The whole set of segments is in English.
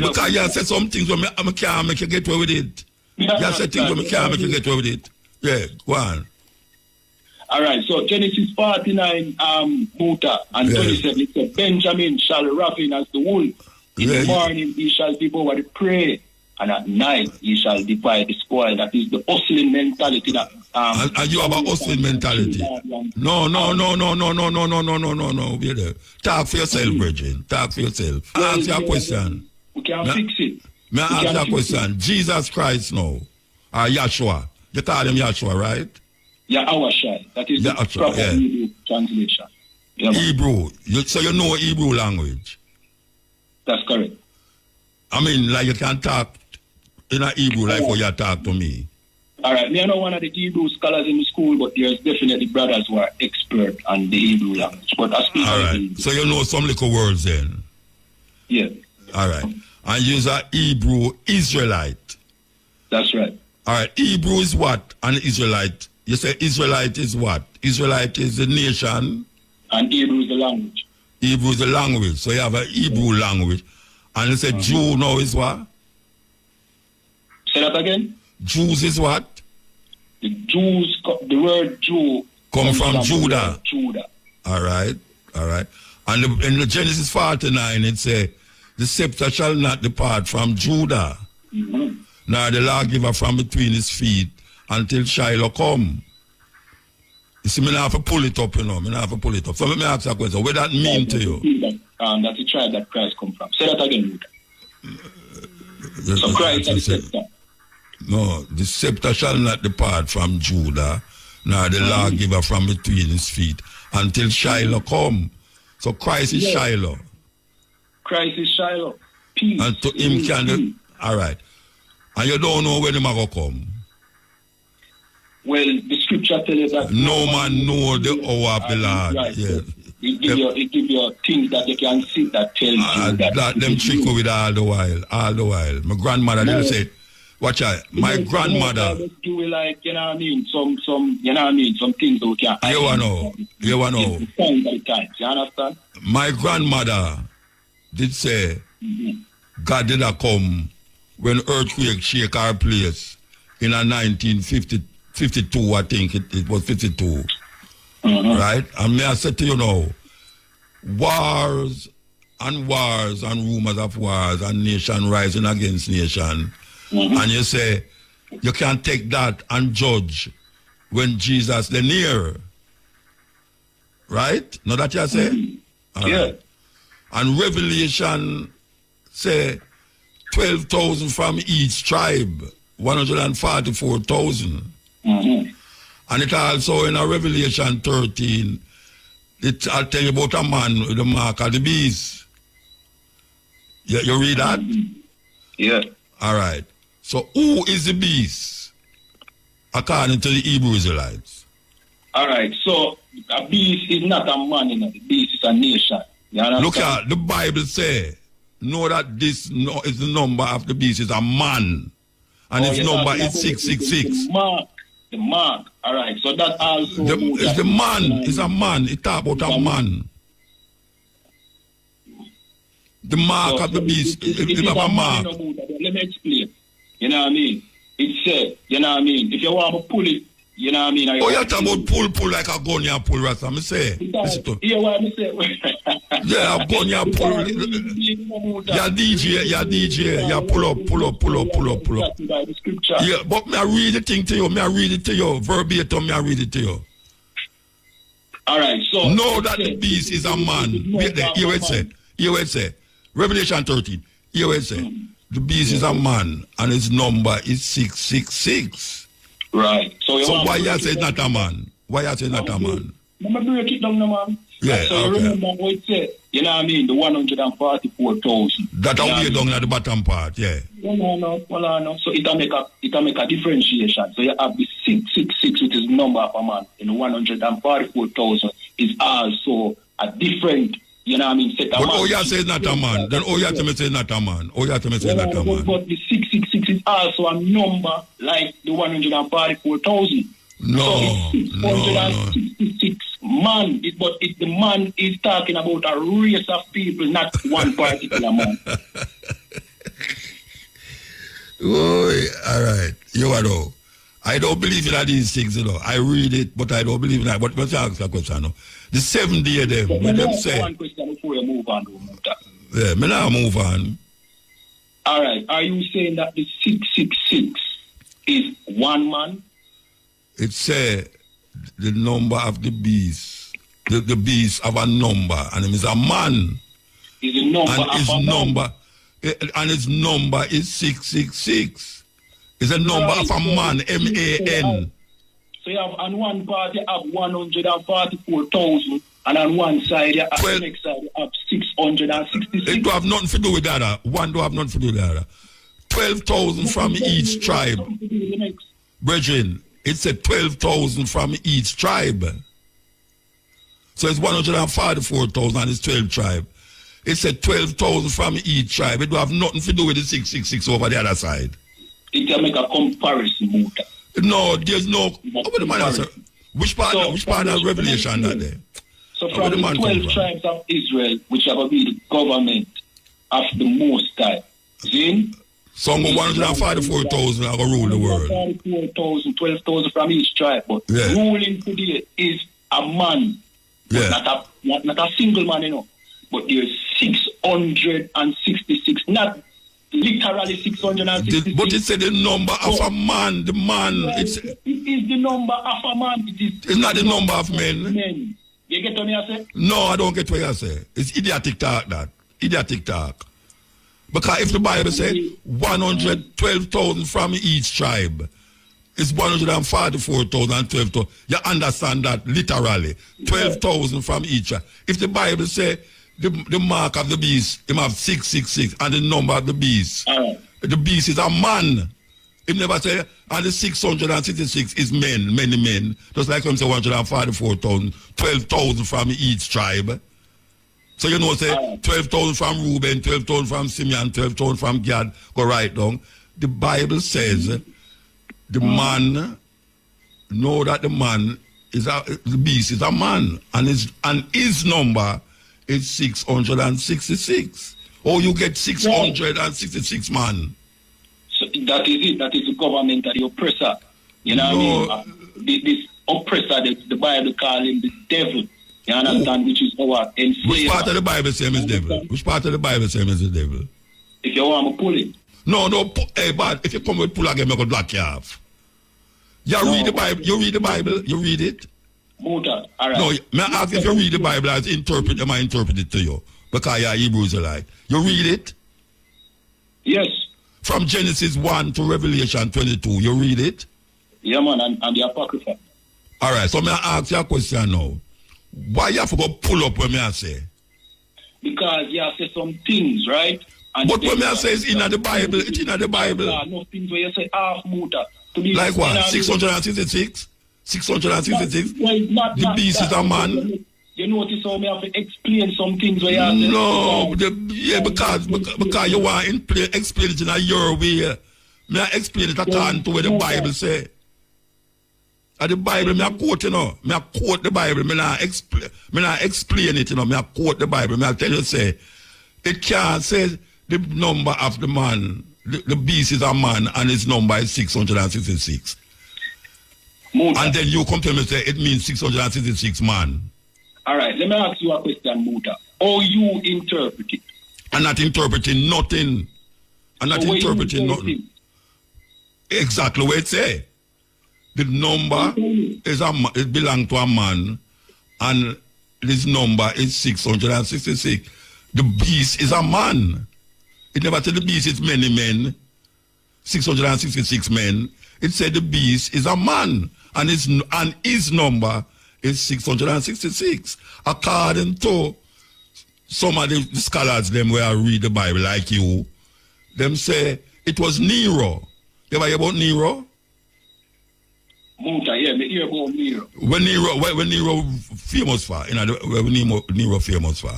Because you said some things when I can't make you get away with it. You said things when I can't make you get away with it. Yeah, go on. All right, so Genesis 49, muta, and 27, it says, Benjamin shall ravin as the wolf. In the morning he shall devour the prey, and at night he shall divide the spoil. That is the hustling mentality. That and you have a hustling mentality. No. Wait there. Talk for yourself, Virgin. Talk for yourself. Well, answer your question. We can fix it. May I answer your question? Jesus Christ now, or Yahshua. You call him Yahshua, right? Yahshua. That is the proper Hebrew translation. Yeah, Hebrew. So you know Hebrew language? That's correct. I mean, like you can talk in a Hebrew like how you talk to me. All right. Me, I'm not one of the Hebrew scholars in the school, but there's definitely brothers who are expert on the Hebrew language. But I speak all right. So you know some little words then? Yeah. All right. And you're a Hebrew Israelite. That's right. All right. Hebrew is what? And Israelite? You say Israelite is what? Israelite is the nation. And Hebrew is the language. Hebrew is the language. So you have a Hebrew language. And you say Jew now is what? Say that again? Jews is what? The Jews, the word Jew comes from Judah. Judah. All right. And in the Genesis 49 it says, the scepter shall not depart from Judah, nor the lawgiver from between his feet, until Shiloh come. You see, I have to pull it up, I have to pull it up. So let me ask you a question. What does that mean to you? That's the tribe that Christ come from. Say that again, so Christ is the scepter. No, the scepter shall not depart from Judah, nor the lawgiver from between his feet, until Shiloh come. So Christ is Shiloh. Christ is Shiloh. Peace. And to him can... All right. And you don't know when he will come? Well, the scripture tells you that... No man know the hour of the Lord. Right. Yes. It give you things that you can see that tell you that them trick you with all the while. My grandmother didn't say... Watch out. My grandmother... Do it like, you know what I mean? Some things that we can... You know. You understand? My grandmother did say God did not come when earthquake shake our place in a 1952, I think it was 52. Right? And may I say to you now, wars and rumors of wars and nation rising against nation. And you say, you can't take that and judge when Jesus the near. Right? Know that you say? Yeah. Right. And Revelation say 12,000 from each tribe, 144,000. And it also in a Revelation 13, I'll tell you about a man with the mark of the beast. You read that? Yeah. All right. So who is the beast according to the Hebrew Israelites? All right. So a beast is not a man, the beast is a nation. Look at the Bible say, know that this is the number of the beast is a man. And its number is 666. The mark. All right. So that also... It's the man. It's a man. It talk about a man. The mark of the beast. It have a mark. Let me explain. You know what I mean? It said, you know what I mean? If you want to pull it, you know what I mean? You talk about pull like a gun you pull, Rasta. I say. Yeah, what I say? Yeah, a gun you pull. Yeah, DJ. Yeah, pull up. Yeah, but me I read the thing to you. Verbatim, I read it to you. All right, so... Know that the beast is a man. Wait there. Here it say. Revelation 13. Here it say. The beast is a man, and his number is 666. Right. So why you say not a man? Why you say not a man? Let me break it down, man. Yeah, so you remember what it said? You know what I mean? The 144,000. That are way down at the bottom part, yeah. No. So it make a differentiation. So you have the 666, which is the number of a man, and the 144,000 is also a different... You know what I mean? Set a but man. you say not a man. Then you have to say not a man. But the 666 is also a number like the 144,000. No. So it's 666 man. But the man is talking about a race of people, not one particular man. Oh, all right. You know. I don't believe in these things, you know. I read it, but I don't believe in that. But let's ask a question, no? The 7 day them, when them say... One question before you move on, Muta. Yeah, me now move on. All right. Are you saying that the 666 is one man? It say the number of the beast. The beast have a number, and it is a man. Is the number and of his a number, man? And his number is 666. It's a number Right, of a man, M-A-N. So you have on one part you have 144,000, and on one side you have the next side you have 666. It do have nothing to do with the other. One do have nothing to do with the other. 12,000 from each tribe. Brethren, it said 12,000 from each tribe. So it's 144,000 and it's 12 tribe. It said 12,000 from each tribe. It do have nothing to do with the 666 over the other side. It can make a comparison, Muta. No, there's no. Which part of Revelation that there? So from the 12 tribes of Israel, which are going to be the government of the Most High. Zin? Some 144,000 are going to rule the world. 144,000, 12,000 from each tribe. But ruling today is a man. Yeah. Not a single man, you know. But there's 666, not literally 666. But it said the number of a man, the man. It is the number of a man. It's not the number of men. You get what I say? No, I don't get what you say. It's idiotic talk, that. Idiotic talk. Because if the Bible says 112,000 from each tribe, it's 144,000 and 12,000. You understand that literally. 12,000 from each tribe. If the Bible says the mark of the beast, it have 666, and the number of the beast. The beast is a man. It never say, and the 666 is men, many men. Just like when say 144,000, 12,000 from each tribe. So you know, say 12,000 from Reuben, 12,000 from Simeon, 12,000 from Gad, go right down. The Bible says the man, know that the man is the beast is a man, and his number is 666. Oh, you get 666 man. So that is it. That is the government of the oppressor. You know what I mean? This oppressor, the Bible call him the devil. You understand? Which is our enslaver. Which part of the Bible say him is devil? Which part of the Bible say him is the devil? If you want to pull it. No, hey, but if you come with pull again, I'm going to block you off. You read the Bible? You read the Bible? You read it? Muta, all right. No, may I ask if you read the Bible as interpret, am I interpret it to you? Because you're Hebrews alike. You read it? Yes. From Genesis 1 to Revelation 22, you read it? Yeah, man, and the Apocrypha. All right, so may I ask you a question now? Why you have to go pull up when I say? Because you have said some things, right? And but when I say it's in the Bible, it's in the Bible. No things where you say half Muta. Like what? 666? 666? The beast is a man. You notice how me have to explain some things where you have to... No, because you want to explain it in your way. May I explain it according to what the Bible say? And the Bible, me I quote, you know. Me I quote the Bible. Me not explain it, you know. Me I quote the Bible. Me I tell you, say, it can't say the number of the man. The beast is a man, and his number is 666. Muta. And then you come to me and say, it means 666 man. All right, let me ask you a question, Muta. How you interpret it? I'm not interpreting nothing. I'm not interpreting nothing. Exactly what it say. The number is it belongs to a man, and this number is 666. The beast is a man. It never said the beast is many men, 666 men. It said the beast is a man, and his number is 666. According to some of the scholars, them where I read the Bible like you, them say it was Nero. You ever hear about Nero? Muta, yeah, me hear about Nero. When Nero famous for? You know, when Nero famous for?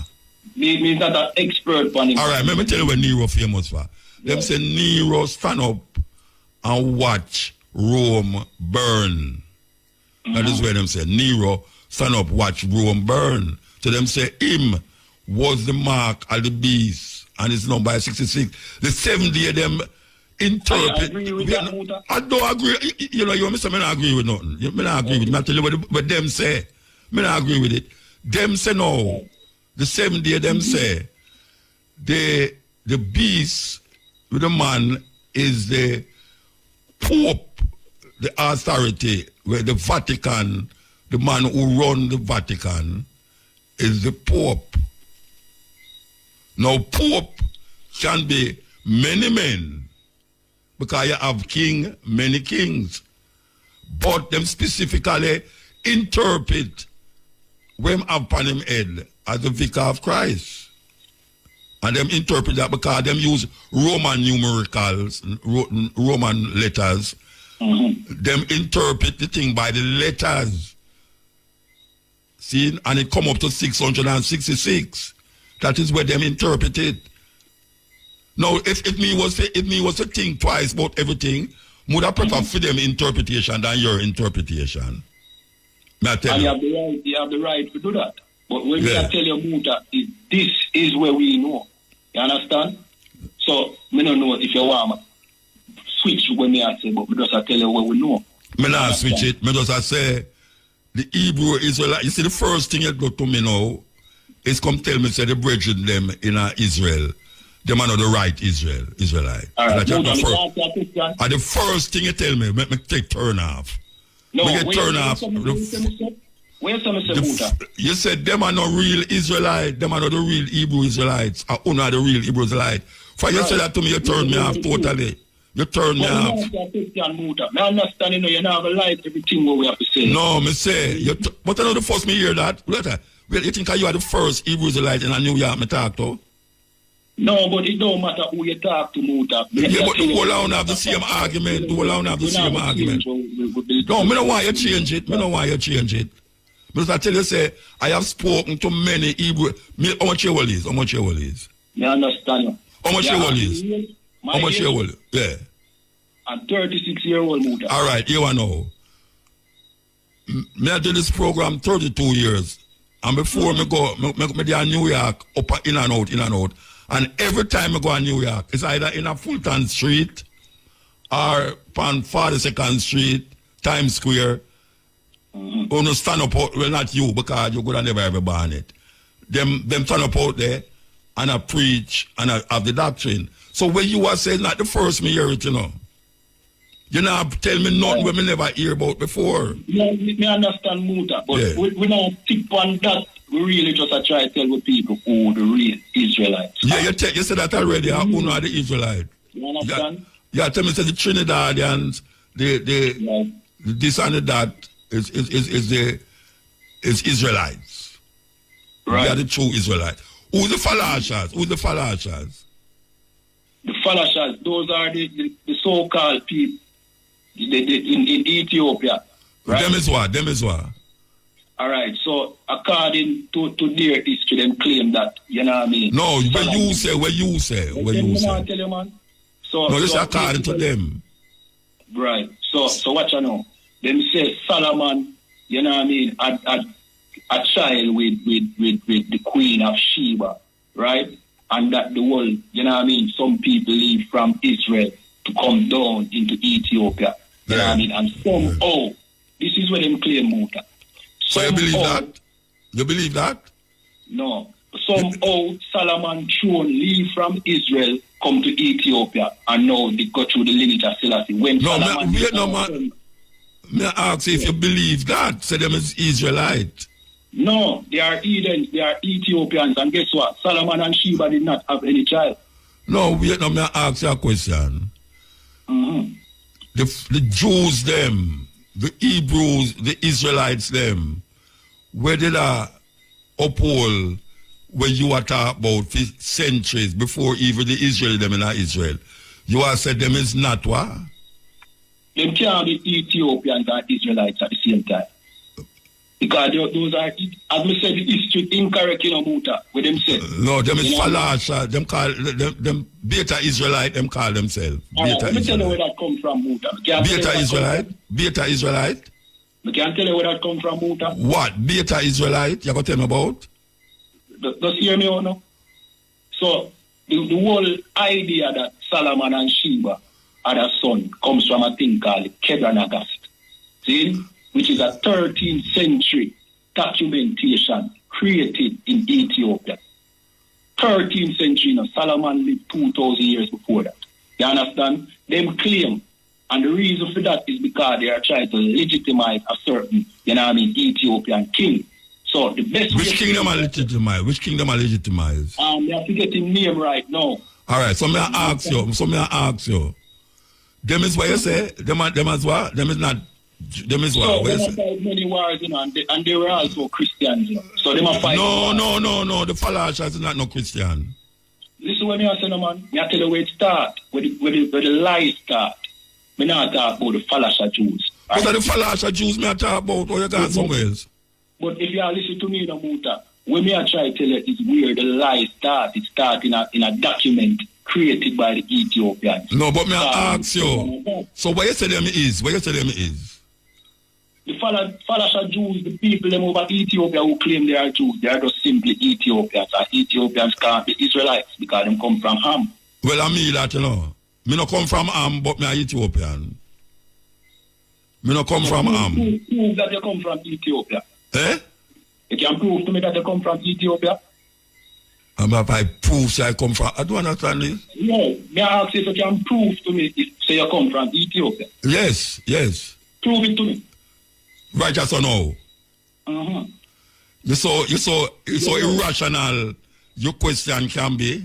Means that an expert on him. All right, let me tell you what Nero famous for. Them say Nero stand up and watch Rome burn. That is where them say Nero stand up, watch Rome burn. So them say him was the mark of the beast, and his number is 66. The 7 day them interpret. I agree with that, Muta. I don't agree. You know, you say, I don't agree with nothing. I don't agree with it. I tell you what them say. I don't agree with it. Them say no. The 7th day, them say, the beast with the man is the Pope, the authority, where the Vatican, the man who run the Vatican, is the Pope. Now, Pope can be many men, because you have king, many kings. But them specifically interpret when upon him head as the vicar of Christ. And them interpret that because them use Roman numericals, Roman letters. Them interpret the thing by the letters. See, and it come up to 666. That is where them interpret it. Now, if me was to think twice about everything, would I prefer for them interpretation than your interpretation? May I tell you? You have the right to do that. But when I tell you, Muta, this is where we know. You understand? So, I don't know if you want to switch when I say, but because I tell you what we know. I not switch it. I just say, the Hebrew Israelite, you see, the first thing you go to me now is come tell me, say, the brethren them in Israel, them are not the right Israelite. All right, the first thing you tell me, make me take turn off. No, turn off. Where's some Muta? You said them are not real Israelites. Them are not the real Hebrew Israelites. Or not the real Hebrew Israelites. For you said that to me, you turned me off totally. You turned me off. I understand, you know, you never like everything what we have to say. No, me say. But I know the first me hear that. Well, you think you are the first Hebrew Israelite in New York me talk to? No, but it don't matter who you talk to, Muta. Yeah, but the whole have the same argument. The whole have the same argument. No, me don't want you change it. Me don't want you change it. Because I tell you, say, I have spoken to many Hebrew. How much your is? How much your is? I understand you. How much your is? How much your is? Yeah. I'm 36-year-old, Muta. All right, you know. Me I do this program 32 years. And before me go, me do New York, up in and out. And every time I go to New York, it's either in a Fulton Street or on 42nd Street, Times Square. Who no stand up out, well, not you, because you could have never ever born it. Them stand up out there and I preach and I have the doctrine. So when you are saying not the first me hear it, you know. You know, tell me nothing when me never hear about before. Yeah, me understand, Muta, but we don't stick on that. We really just try to tell the people who the real Israelites. Yeah, you said that already. Who know the Israelites? You understand? Yeah, tell me, say the Trinidadians, the this and that is Israelites. Right. They are the true Israelites. Who's the Falashas? The Falashas, those are the so-called people in Ethiopia. Right? Them is what? All right, so according to their history, them claim that, you know what I mean? No, where you say. Tell you, man. No, this is according to them. Right, so what you know? Them say Solomon, you know what I mean, a child with the Queen of Sheba, right? And that the world, you know what I mean, some people leave from Israel to come down into Ethiopia. You know what I mean? And somehow, this is what them claim, Muta. So you believe that? You believe that? No. Somehow Solomon throne leave from Israel, come to Ethiopia, and now they go through the lineage of Selassie. When May I ask if you believe that? Say them is Israelite. No, they are Edens, they are Ethiopians, and guess what? Solomon and Sheba did not have any child. No, may I ask you a question? The Jews them, the Hebrews, the Israelites them, where did I uphold when you are talking about centuries before even the Israel them in Israel? You are said them is not what? Them can't be Ethiopians and Israelites at the same time. Because those are, as we said, the history incorrect, you know, Muta, with them say. No, them is Falasha, them call them Beta Israelite, them call themselves. Let me tell you where that come from, Muta. Beta Israelite? I can't tell you where that come from, Muta. What? Beta Israelite? You got to tell me about? Just hear me out now. So, the whole idea that Solomon and Sheba other son comes from a thing called Kebranagast. See? Which is a 13th century documentation created in Ethiopia. 13th century, Solomon lived 2,000 years before that. You understand? Them claim, and the reason for that is because they are trying to legitimize a certain, Ethiopian king. So the best Which kingdom are legitimize? Which kingdom are legitimize? They are forgetting name right now. All right, so me I ask you. Them is what you say? Them as what? Them is not. Them is what? So they fight many wars, and they were also Christians, So they might fight. No. The Falashas is not no Christian. Listen what me say, no man. Me tell you where it start, where the lies start. Me not talk about the Falasha Jews. What are the Falasha Jews me talk about? Or you got somewhere else? But if you are listening to me, no muta, when me I try to tell you it's where the lies start. It start in a document created by the Ethiopians. No, but me I ask you. So what you say them is? What you say them is? The Falasha Jews, the people them over Ethiopia who claim they are Jews, they are just simply Ethiopians. And Ethiopians can't be Israelites because them come from Ham. Well, I mean that, Me no come from Ham, but me are Ethiopian. Me no come from Ham. Prove that you come from Ethiopia. Eh? You can prove to me that you come from Ethiopia? And if I prove say I come from, I don't understand this. No, may I ask if you can prove to me if say you come from Ethiopia? Yes. Prove it to me. Right, yes or no? Uh-huh. You so irrational your question can be.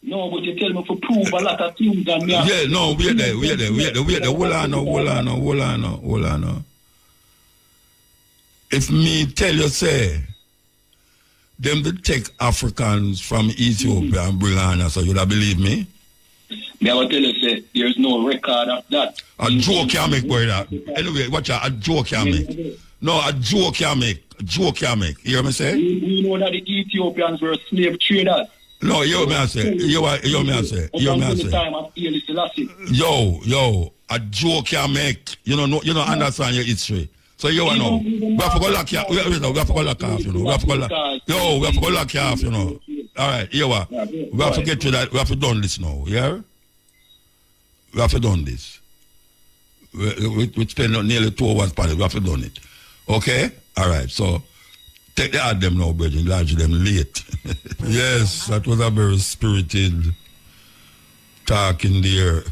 No, but you tell me to prove a lot of things and me. Yeah, no, we're there. Hold on. If me tell you say them to take Africans from Ethiopia and bring on, so you'd believe me? Me I will tell you say there's no record of that. A joke can make, boy, that. Anyway, watch out, a joke can make. No, a joke can make. You hear me say? We know that the Ethiopians were slave traders. No, you hear me I say. Yo, a joke can make. You don't understand your history. So you know, we have to go lock you. We have to go lock off, We have to go lock you off, All right, we have to get to that. We have to done this now, yeah? We have to done this. We spend nearly 2 hours on it. We have to done it. Okay? All right, so take the ad them now, brethren. Lodge them late. Yes, that was a very spirited talk in there.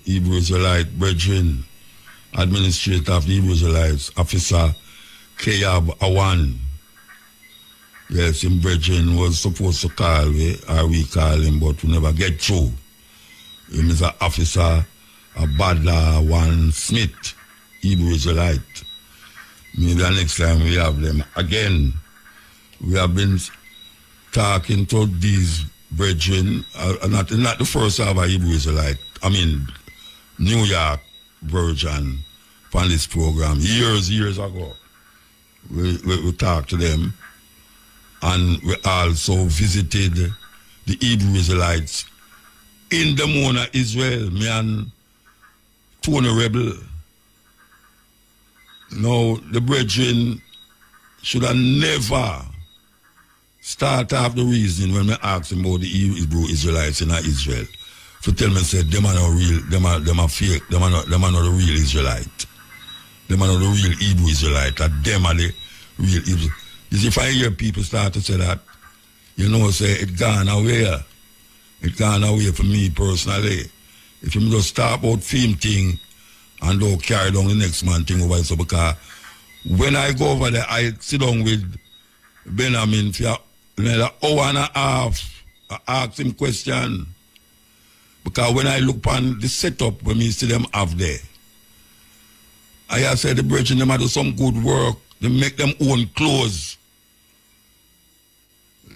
Hebrew Israelite brethren. Administrator of the Hebrew Israelites, Officer Kayab Awan. Yes, him brethren was supposed to call me, or we call him, but we never get through. Him is an officer, a Badla Awan Smith, Hebrew Israelite. Maybe the next time we have them again. We have been talking to these brethren, not the first of a Hebrew Israelite, New York version from this program years ago. We talked to them, and we also visited the Hebrew Israelites in the Mona, Israel. Me and Tony Rebel. No, the brethren should have never start off the reason when we ask them about the Hebrew Israelites in Israel. To tell me, say, them are not real, them are fake, them are not the real Israelite. Them are not the real Hebrew Israelite, that them are the real Hebrew. You see, if I hear people start to say that, say, it gone away. It gone away for me personally. If you just start about film thing and don't carry down the next man thing over, so because when I go over there, I sit down with Benjamin for another hour and a half, I ask him question. Because when I look on the setup, when we see them have there, I have said the brethren, them do some good work. They make them own clothes.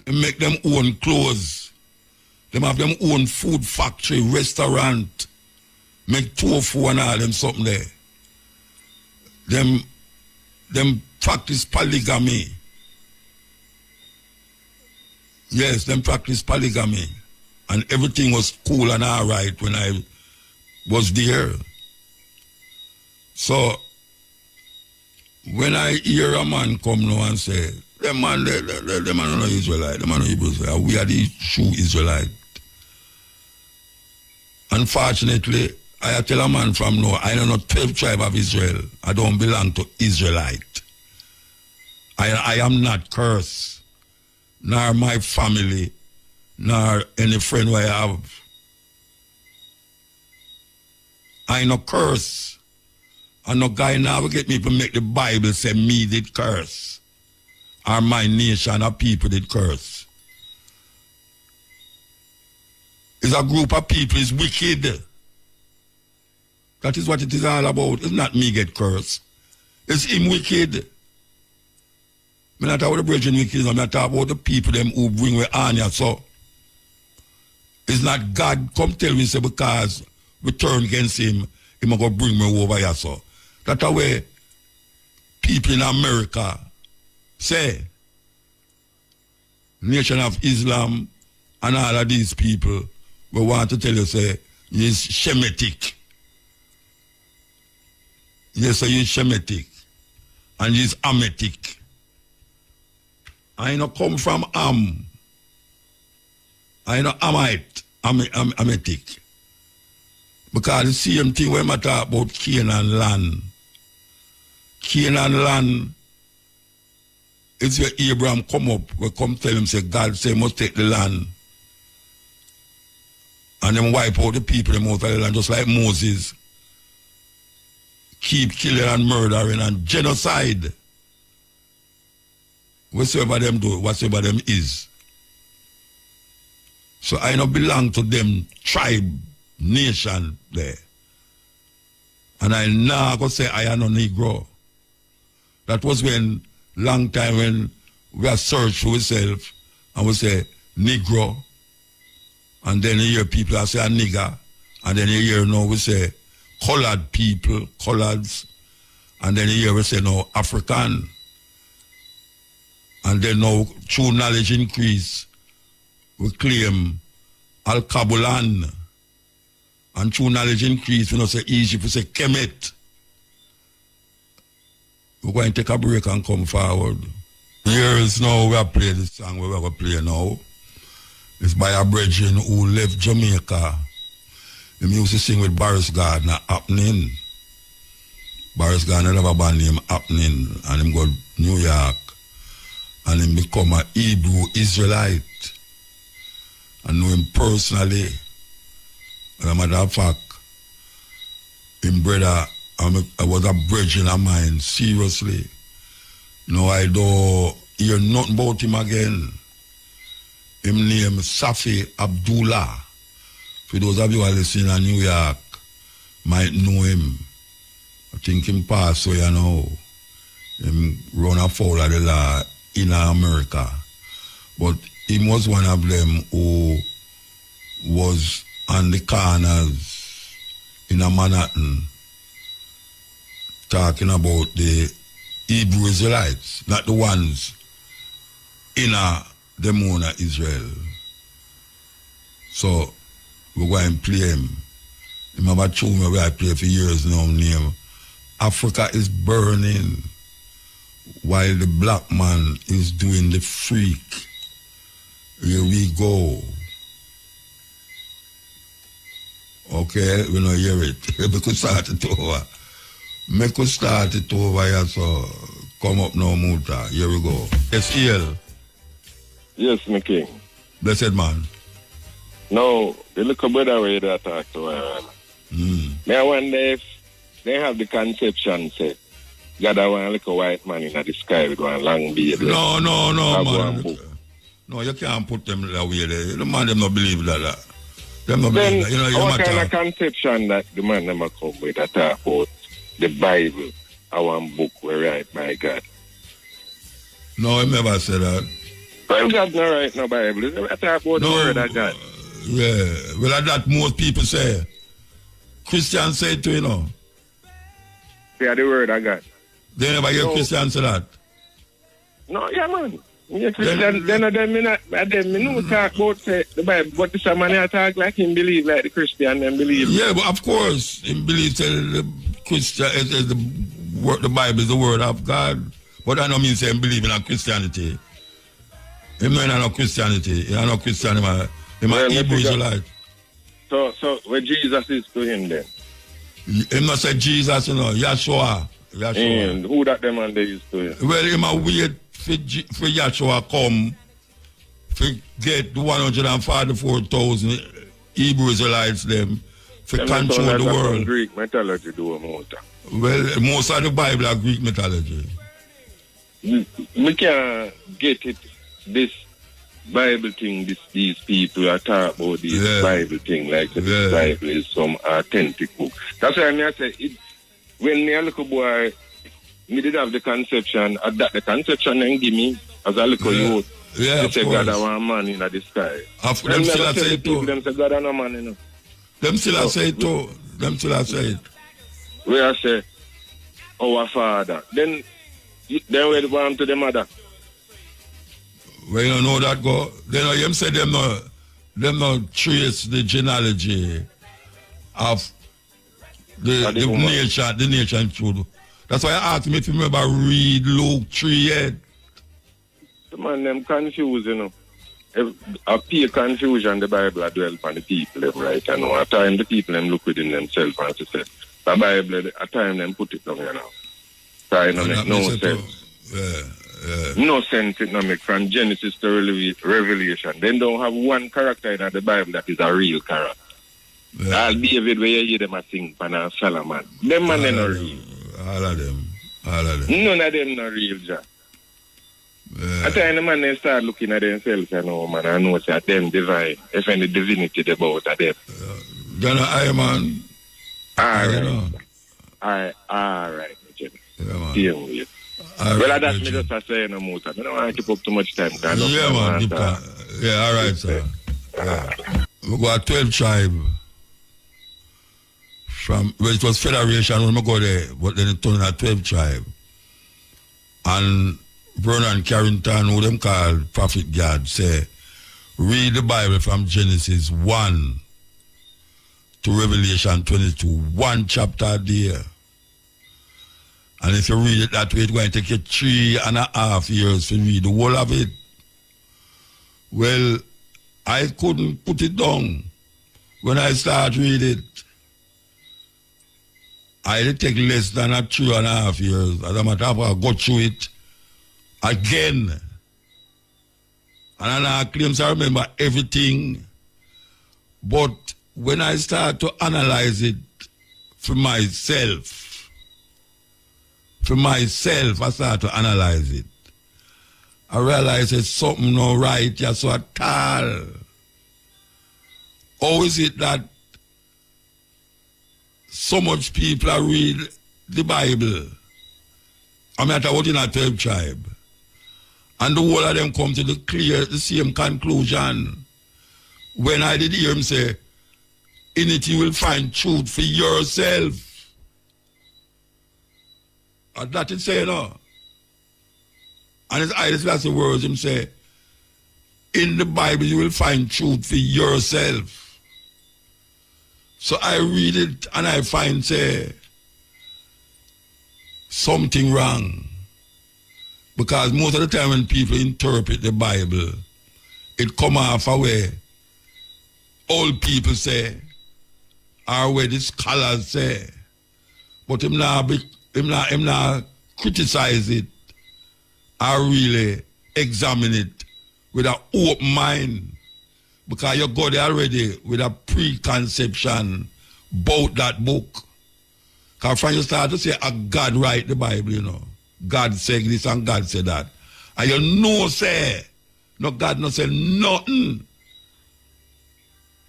Them have them own food factory, restaurant. Make tofu and all them something there. Them practice polygamy. Yes, them practice polygamy. And everything was cool and all right when I was there. So, when I hear a man come now and say, them man are not Israelite, them are not Hebrew Israelite, we are the true Israelite. Unfortunately, I tell a man from now, I know not 12 tribe of Israel. I don't belong to Israelite. I am not cursed, nor my family, nor any friend who I have. I no curse. And no guy now get me to make the Bible say me did curse. Or my nation or people did curse. It's a group of people is wicked. That is what it is all about. It's not me get cursed. It's him wicked. I'm not talking about the brethren wicked. I'm not talking about the people them who bring we on here. So it's not God come tell me say because we turn against him, he going to bring me over here. So that's the way people in America say, Nation of Islam and all of these people, we want to tell you, say, he's Shemitic. Yes, so he's Shemitic. And he's Amitic. I know come from Am. I know Amite, Amitic. Because the same thing when I talk about Canaan land. Canaan land is where Abraham come up, we come tell him, say, God say must take the land. And then wipe out the people them out of the land, just like Moses. Keep killing and murdering and genocide. Whatsoever them do, whatsoever them is. So I don't belong to them tribe, nation there. And I now go say I am no Negro. That was when, long time when we are searched for ourselves and we say Negro. And then you hear people that say a nigger. And then you hear now we say colored people, coloreds. And then you hear we say no African. And then now true knowledge increase. We claim Al-Kabulan. And true knowledge increase, we don't say Egypt, we say Kemet. We're going to take a break and come forward. Here is now we are playing this song we're going to play now. It's by a brethren who left Jamaica. He used to sing with Boris Gardner, Happening. Boris Gardner have a band named Happening, and him go to New York. And him become a Hebrew Israelite. I know him personally. As a matter of fact, him brother, I was a brethren of mine, seriously. No, I don't hear nothing about him again. Him name Safi Abdullah. For those of you who are listening in New York, might know him. I think him passed away now. Him run afoul of the law in America. But he was one of them who was on the corners in Manhattan talking about the Hebrew Israelites, not the ones in the Mona Israel. So we're going to play him. Him have a tune where I play for years now, name Africa is Burning while the black man is doing the freak. Here we go. Okay, we don't hear it. We could start it over. Make us start it over here, so come up now, Muta. Here we go. SEL. Yes, my king. Blessed man. No, the little brother where you talk to me, I wonder if they have the conception, say, God, I want a little white man in the sky with one long beard. No, man. No, you can't put them that way there. The man, them not believe that. Them not believe that. You know, what kind of conception that the man never come with that talk about the Bible, our book were right by God? No, I never said that. Well, God's not right no Bible. It's never talk about the word of God. Yeah, well, that most people say. Christians say it too, you know. Yeah, the word of God. They never hear Christians say that. No, yeah, man. Yeah, Christian, then me know talk about say, the Bible, but this man talk like him believe like the Christian and believe. Yeah, but of course, him believe the Christian is the Bible is the word of God. But I don't mean say him believe in Christianity. Him not in no Christianity. He not no Christian. Him a Hebrew Israelite. So where Jesus is to him then? Him not say Jesus, you know, Yahshua. And who that them and they used to? Well, him a wait for Yahshua come to get the 144,000 Hebrew Israelites them to control the world. Greek mythology do a muta. Well, most of the Bible are Greek mythology. We can't get it. This Bible thing, these people are talking about this Bible thing like this Bible is some authentic book. That's why I say it. When me a little boy, me did have the conception, the conception and give me as a little youth. Yeah, they say God are one man in the sky. Them still say it too. Them say God are no man, you know. Them still say it too. Them still say it. Where I say, our father. Then we born to the mother. Well, you know that go. Then them say them no trace the genealogy of the nation truth. That's why I asked me if you remember read Luke 3 yet. The man them confused, you know. Appear confusion the Bible dwell upon the people, right? And at time the people them look within themselves and say, the Bible at time them put it down, you know. So it don't make no sense. No sense it don't make from Genesis to Revelation. They don't have one character in the Bible that is a real character. All David where you hear them a sing and Solomon. Them man they not real. All of them. None of them not real, Jack. At the time the man they start looking at themselves, you know, man, I know that them divine. If any divinity about them. Then I man. Alright, Jimmy. Yeah, man. Deal with you. Well, that's me just saying no more. I don't want to keep up too much time. Yeah, man. Yeah, alright, sir. We got 12 tribe. Well, it was federation when we go there, but then it turned out 12 tribe. And Vernon Carrington, who them call Prophet God, say, read the Bible from Genesis 1 to Revelation 22, one chapter a day. And if you read it that way, it's going to take you 3.5 years to read the whole of it. Well, I couldn't put it down. When I started reading it, I did take less than 3.5 years. As a matter of fact, I got through it again. And I claim I remember everything. But when I start to analyze it for myself, I start to analyze it. I realize it's something not right just so at all. How is it that so much people are read the Bible? I mean, I talk in a 12 tribe. And the whole of them come to the same conclusion. When I did hear him say, in it you will find truth for yourself. And that it say, no. And that's the words him say, in the Bible you will find truth for yourself. So I read it and I find, say, something wrong. Because most of the time when people interpret the Bible, it come off away. Old people say, or where the scholars say. But him not criticize it or really examine it with an open mind. Because you go there already with a preconception about that book. Because from you start to say, God write the Bible, you know. God said this and God said that. And you know say, no God no say nothing.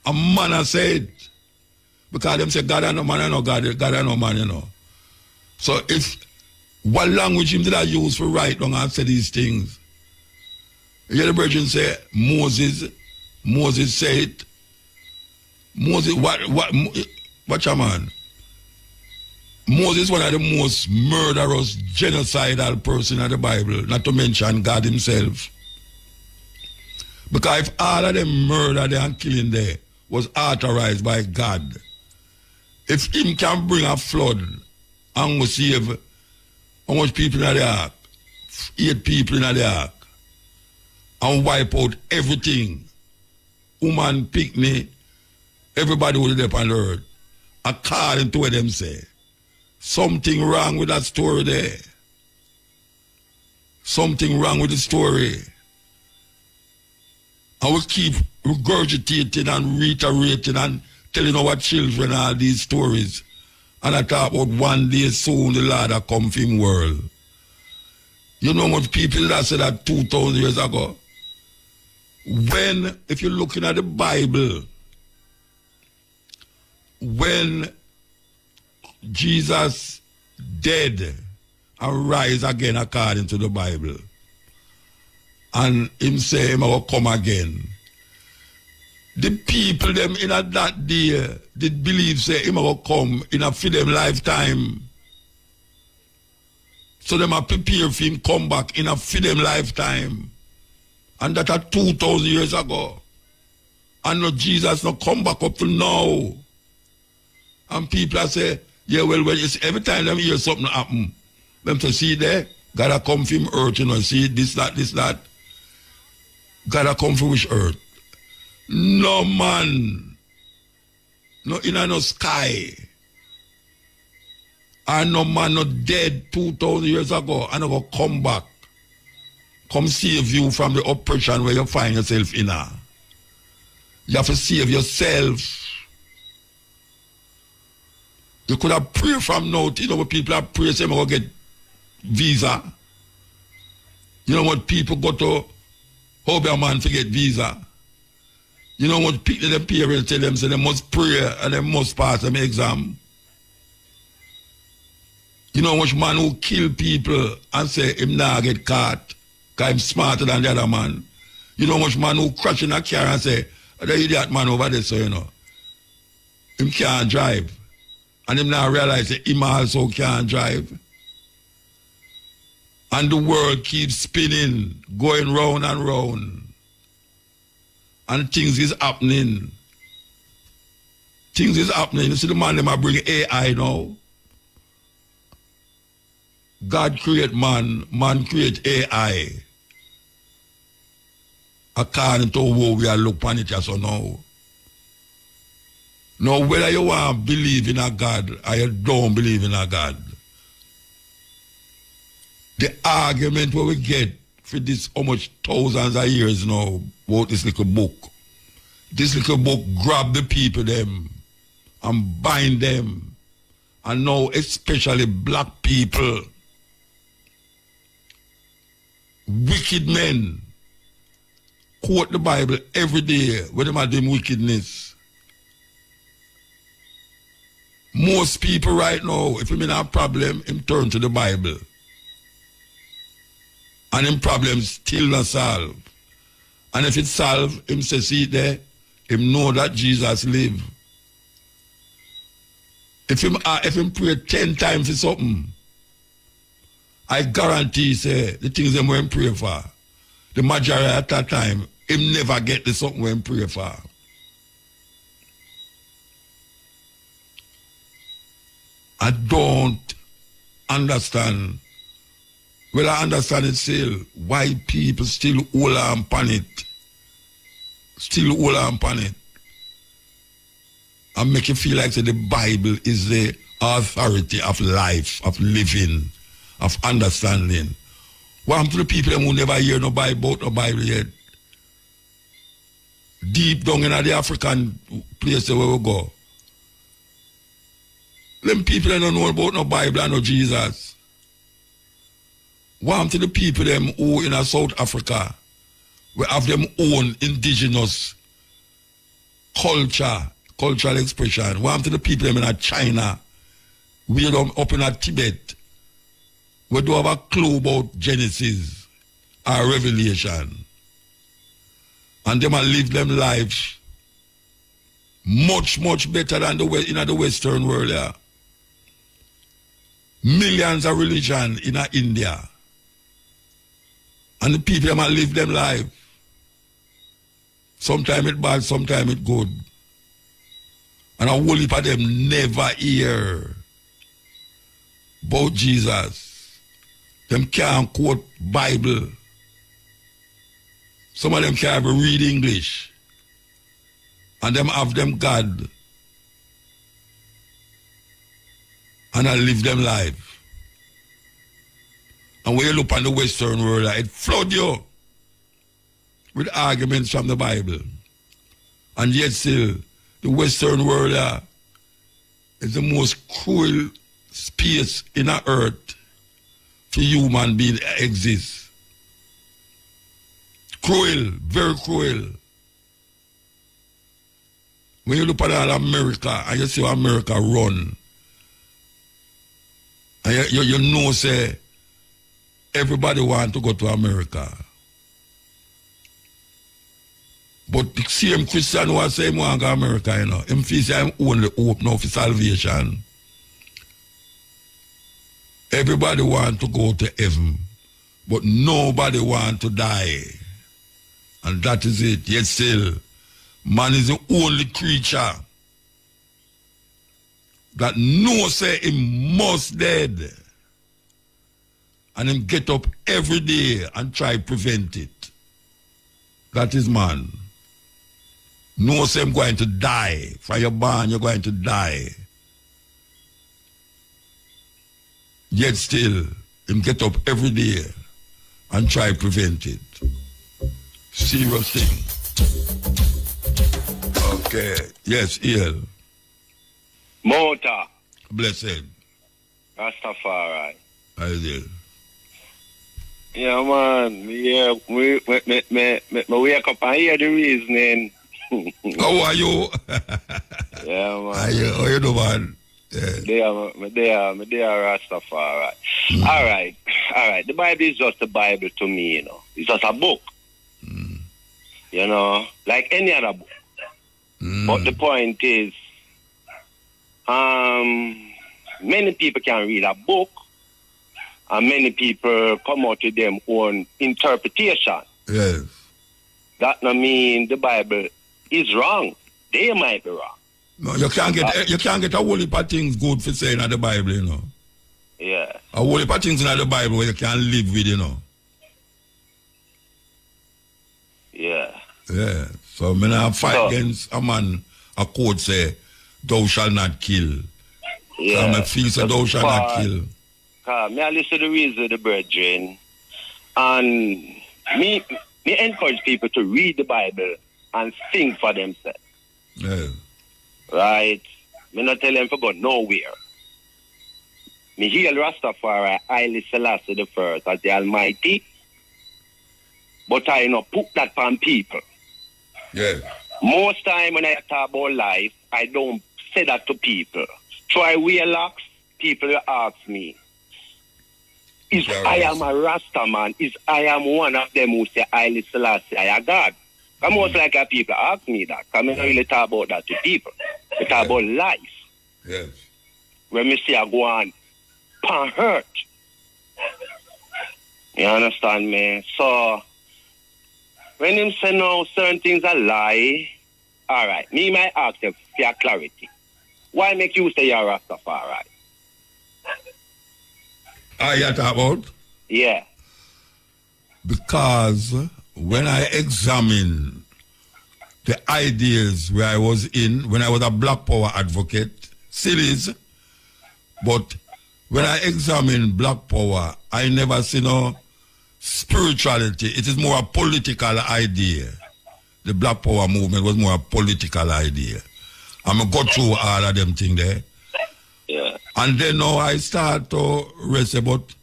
A man has said, because them say God and no man and no God and no man, you know. So if, what language him did I use for write down and say these things? You hear the brethren say, Moses said, what your man? Moses is one of the most murderous, genocidal person in the Bible, not to mention God himself. Because if all of them murder there and killing there was authorized by God, if him can bring a flood and will save how much people in the ark? 8 people in the ark. And wipe out everything. Woman, picnic, everybody who live on the earth. according to what them say. Something wrong with that story there. Something wrong with the story. And we keep regurgitating and reiterating and telling our children all these stories. And I talk about one day soon the Lord will come for him world. You know what people that said that 2,000 years ago? When, if you're looking at the Bible, when Jesus dead and rise again according to the Bible, and him say him will come again, the people them in that day did believe say him will come in a for them lifetime. So them are prepared for him come back in a for them lifetime. And that are 2,000 years ago. And no Jesus no come back up to now. And people are say, yeah, well, it's every time them hear something happen, them to see there, gotta come from earth, you know, see this, that. Gotta come from which earth? No man. No in no sky. And no man not dead 2,000 years ago and go come back. Come save you from the oppression where you find yourself in. You have to save yourself. You could have prayed from now. You know what people have prayed, say, I'm going to get visa. You know what people go to hope a man to get visa. You know what people, the parents tell them, say they must pray and they must pass them exam. You know which man who kill people and say him now get caught because he's smarter than the other man. You know which man who crash in a car and say, the idiot man over there, so you know. Him can't drive. And him now realize that him also can't drive. And the world keeps spinning, going round and round. And things is happening. Things is happening. You see the man, them are bringing AI now. God create man, man create AI. According to how we are looking at it as of now. Now, whether you want to believe in a God or you don't believe in a God, the argument where we get for this how much thousands of years now about this little book. This little book grab the people them and bind them. And now especially black people, wicked men, quote the Bible every day when they are doing wickedness. Most people right now, if you mean a problem, him turn to the Bible. And him problem still not solved. And if it's solved, him say, see there, him know that Jesus live. If him pray 10 times for something, I guarantee say the things them when pray for, the majority at that time, him never get the something when pray for. I don't understand. Well, I understand it still. Why people still hold on upon it. Still hold on upon it. And make you feel like say, the Bible is the authority of life, of living, of understanding. What happened to the people who never hear no Bible, about no Bible yet? Deep down in the African place where we go. Them people that don't know about no Bible and no Jesus. What happened to the people them who in South Africa, we have them own indigenous cultural expression? What happened to the people them in China, we them up in Tibet, we don't have a clue about Genesis or Revelation? And them will live them life much, much better than the Western world. Yeah. Millions of religion in India. And the people them will live them life. Sometimes it bad, sometimes it good. And a whole heap of them never hear about Jesus. Them can't quote Bible. Some of them can't even read English. And them have them God. and I live them life. And when you look on the Western world, it flood you with arguments from the Bible. And yet still, the Western world is the most cruel space in the earth for human being to exist. Cruel, very cruel. When you look at all America and you see how America run, and you know, say, everybody want to go to America. But the same Christian who say he want to go to America, you know, him feel say I'm only hope now for salvation. Everybody want to go to heaven, but nobody want to die. And that is it. Yet still, man is the only creature that knows say he must dead. And him get up every day and try prevent it. That is man. Knows say I'm going to die. For your born, you're going to die. Yet still, him get up every day and try prevent it. Serious thing. Okay. Yes, Ian. Muta. Blessed. Rastafari. I did. Yeah, man. Yeah, me wake up and hear the reasoning. How are you? Yeah, man. How you doing, man? Yeah. Me there, Rastafari. All right. The Bible is just a Bible to me, you know. It's just a book. You know, like any other book. But the point is, many people can read a book, and many people come out with their own interpretation. Yes. That no mean the Bible is wrong. They might be wrong. No, you can't get a whole heap of things good for saying in the Bible, you know. Yeah. A whole heap of things in the Bible where you can live with, you know. Yeah. Yeah. So when I fight against a man, a court say, thou shalt not kill. Yeah. So I feel say thou shalt not kill. Me I listen to the reason of the brethren, and me encourage people to read the Bible and think for themselves. Yeah. Right? Me not tell them to go nowhere. Me hail Rastafari, Haile Selassie the First as the Almighty, but I not put that on people. Yeah. Most time when I talk about life, I don't say that to people. Try wear locks, people will ask me, I am a Rasta man, I am one of them who say Haile Selassie, I am God. And most like people ask me that. I don't really talk about that to people. I talk about life. Yes. When me say I go on, pan hurt. You understand me? So, when him say no, certain things are lie, all right, me might ask them for clarity. Why make you say you're Rastafari? You talk about? Yeah. Because when I examine the ideas where I was in, when I was a Black Power advocate, still is, but when I examine Black Power, I never see no spirituality. It is more a political idea. The Black Power movement was more a political idea. I'm going to go through all of them things there. Yeah. And then now I start to rest about,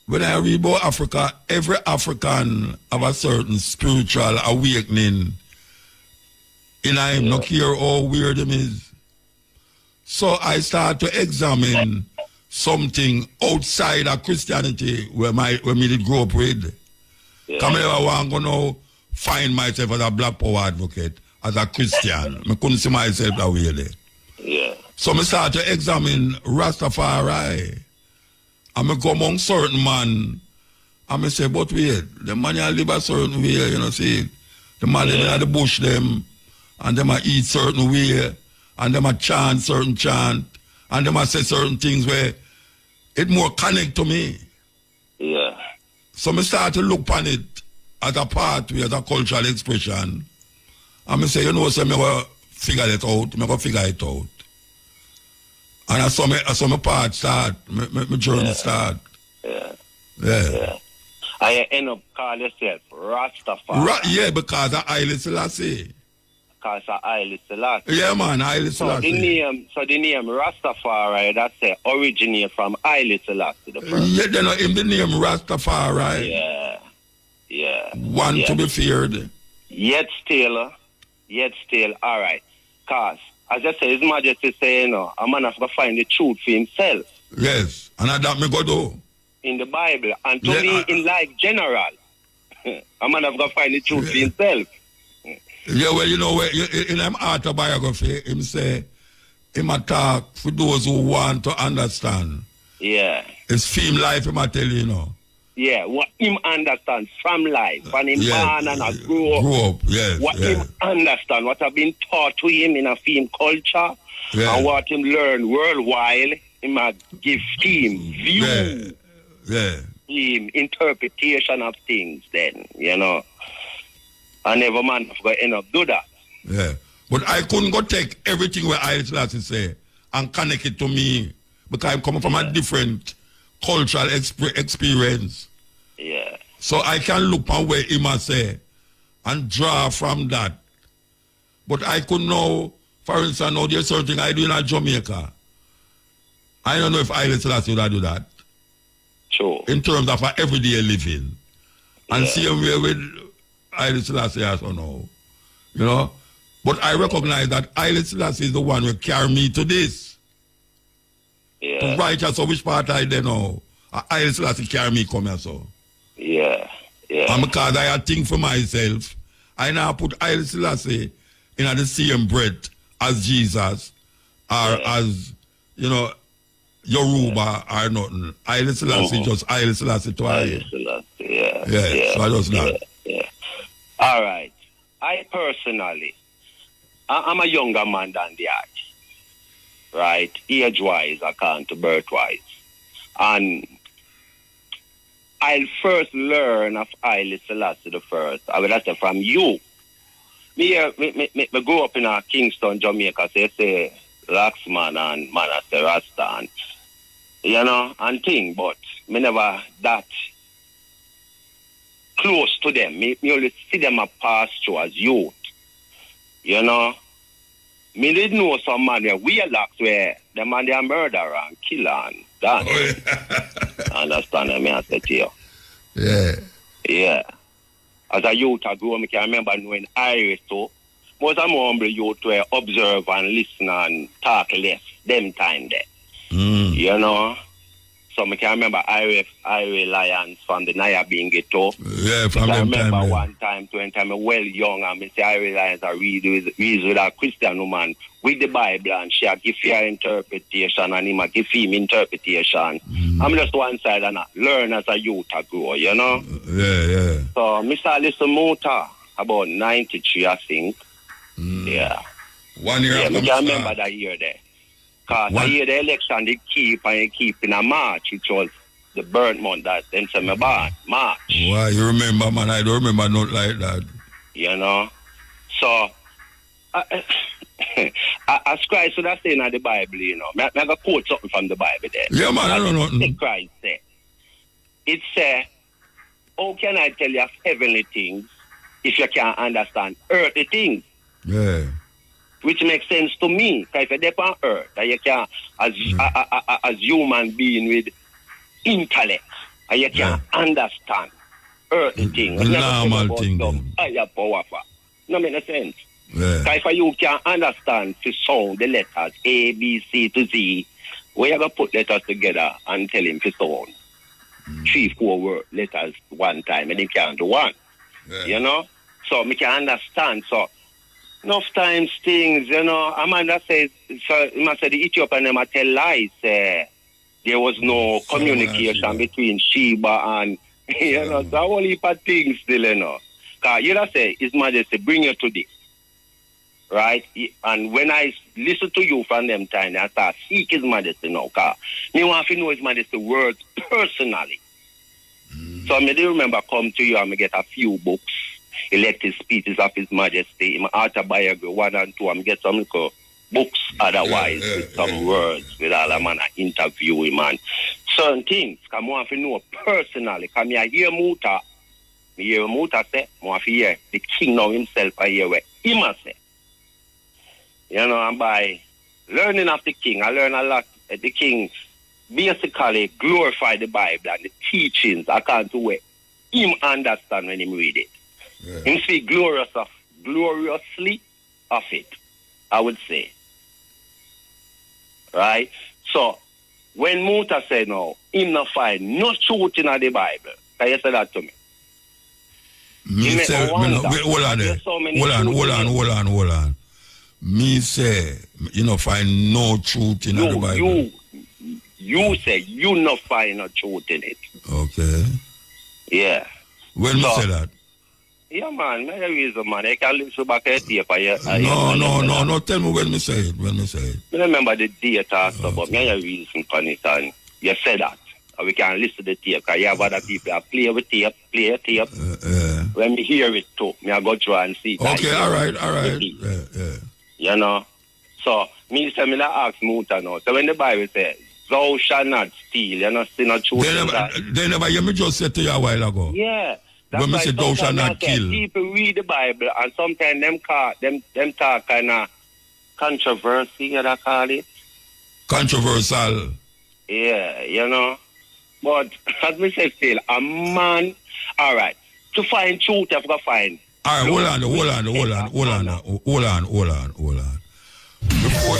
when I read about Africa, every African have a certain spiritual awakening in him, no care how weird him is. So I start to examine something outside of Christianity where me did grow up with. Yeah. Come here, I want to now find myself as a Black Power advocate, as a Christian. I couldn't see myself that way there. Yeah. So I start to examine Rastafari. And I go among certain man, and I say, but wait, the man you live a certain way, you know, see, the man living in the bush them, and them a eat certain way, and them a chant certain chant, and them a say certain things where it more connect to me. Yeah. So I start to look upon it as a pathway, as a cultural expression. And I say, you know, so I'm going to figure it out. And I saw my part start, my journey start. Yeah. I end up calling yourself Rastafari. Yeah, because of Haile Selassie. Because of Haile Selassie. Yeah, man, Haile Selassie. So the name Rastafari, that's originate from Haile Selassie the first. Yeah, they know in the name Rastafari. Yeah. One to be feared. Yet still, all right. Because, as I say, His Majesty say, you know, a man has to find the truth for himself. Yes, and that me go do. In the Bible. And to me, in life general, a man has to find the truth for himself. Yeah, well, you know, in his autobiography, him say, him a talk for those who want to understand. Yeah. It's film life, him a tell you, you know. Yeah, what him understand from life, when him born and grow up, yes. What him understand, what have been taught to him in a film culture, and what him learn worldwide, him a give him view, him interpretation of things then, you know. And every man have got to end up do that. Yeah. But I couldn't go take everything where Haile Selassie say and connect it to me because I'm coming from a different cultural experience. Yeah. So I can look on where he must say and draw from that. But I could know, for instance, now there's something I do in Jamaica. I don't know if Haile Selassie would do that. Sure. In terms of our everyday living. And see where with Haile Selassie also know. You know? But I recognize that Haile Selassie is the one who carry me to this. To write so which part I don't know. Haile Selassie carry me come here so. Yeah. And because I think for myself, I now put Haile Selassie in the same breath as Jesus or as, you know, Yoruba or nothing. Haile Selassie just Haile Selassie to Haile Selassie, so I just not. All right. I personally, I'm a younger man than the art. Right? Age-wise, I can't birth-wise. And I'll first learn of Haile Selassie the first. I will say from you. Me grew up in Kingston, Jamaica, so you say Laxman and man I say Rasta and, you know, and thing, but me never that close to them. Me only see them a pass through as youth. You know? Me did know some man where we are locked where the man they are murderer and killer and done. Understand what I say to you? Yeah. As a youth I grew up, I can remember knowing Irish too. Most of my humble youth were observe and listen and talk less them time there. You know? So I can remember Irish Lions from the Naya being ghetto. Yeah, from I them remember time. one time, when I was well young, and I say Irish Lions are read with a Christian woman with the Bible, and she give her interpretation, and him give him interpretation. I'm just one side and I learn as a youth I grow, you know? Yeah. So Mr. Listen Muta, about 93, I think. Yeah. 1 year I after can remember that year there. Because I hear the election, they keep in a March, which was the birth month that then say me born, March. Why, you remember, man? I don't remember not like that. You know? So, as Christ would have said in the Bible, you know, I'm going to quote something from the Bible there. Yeah, man, I don't know. Christ said, it says, how can I tell you of heavenly things if you can't understand earthly things? Yeah. Which makes sense to me. Because if you're on earth, that you can, as human being with intellect, and you can understand earthly things. Normal things. Higher powerful. No make no sense. Yeah. Because if you can understand the sound, the letters A, B, C to Z, where you going to put letters together and tell him to sound 3-4 word letters one time, and he can't do one. Yeah. You know? So me can understand. So enough times things, you know, Amanda says, so he must say the Ethiopian them tell lies. There was no communication between Sheba and, you know, so a whole heap of things still, you know. Because you know, say, His Majesty bring you to this. Right? And when I listen to you from them time, I start seek His Majesty now. Because me want to know His Majesty words personally. So I do remember come to you and me get a few books. Elected speeches of His Majesty, my autobiography 1 and 2, I get some little books otherwise with some words, with all a man I interview him and certain things. Because I want to know personally. Because I hear Muta, say, I want to hear the king now himself, I hear what him say. You know, and by learning of the king, I learn a lot. The king basically glorify the Bible and the teachings according to what him understand when him read it. Yeah. Him speak gloriously of it, I would say. Right? So, when Muta said no, him not find no truth in the Bible. Can you say that to me? Me say, hold on. Me say, you know, find no truth in the Bible. You say you not find no truth in it. Okay. Yeah. When you say that? Yeah, man. Maybe reason, man. I can listen back at the tape. No. Tell me when me say it. I remember the date or stuff, but maybe reason for it, and you said that. And we can listen to the tape, because you have other people that play a tape. When me hear it too, I go through and see. Okay, all right. Yeah. You know? So, me say, me not ask Muta now. So when the Bible says, thou shalt not steal, you know, still not truth. They never hear me just say to you a while ago. Yeah. When me say thou shalt not kill. People read the Bible and sometimes them talk kind of controversy, you know, call it. Controversial. Yeah, you know. But as me say still, a man, all right, to find truth, you have to find. All right, hold on. Before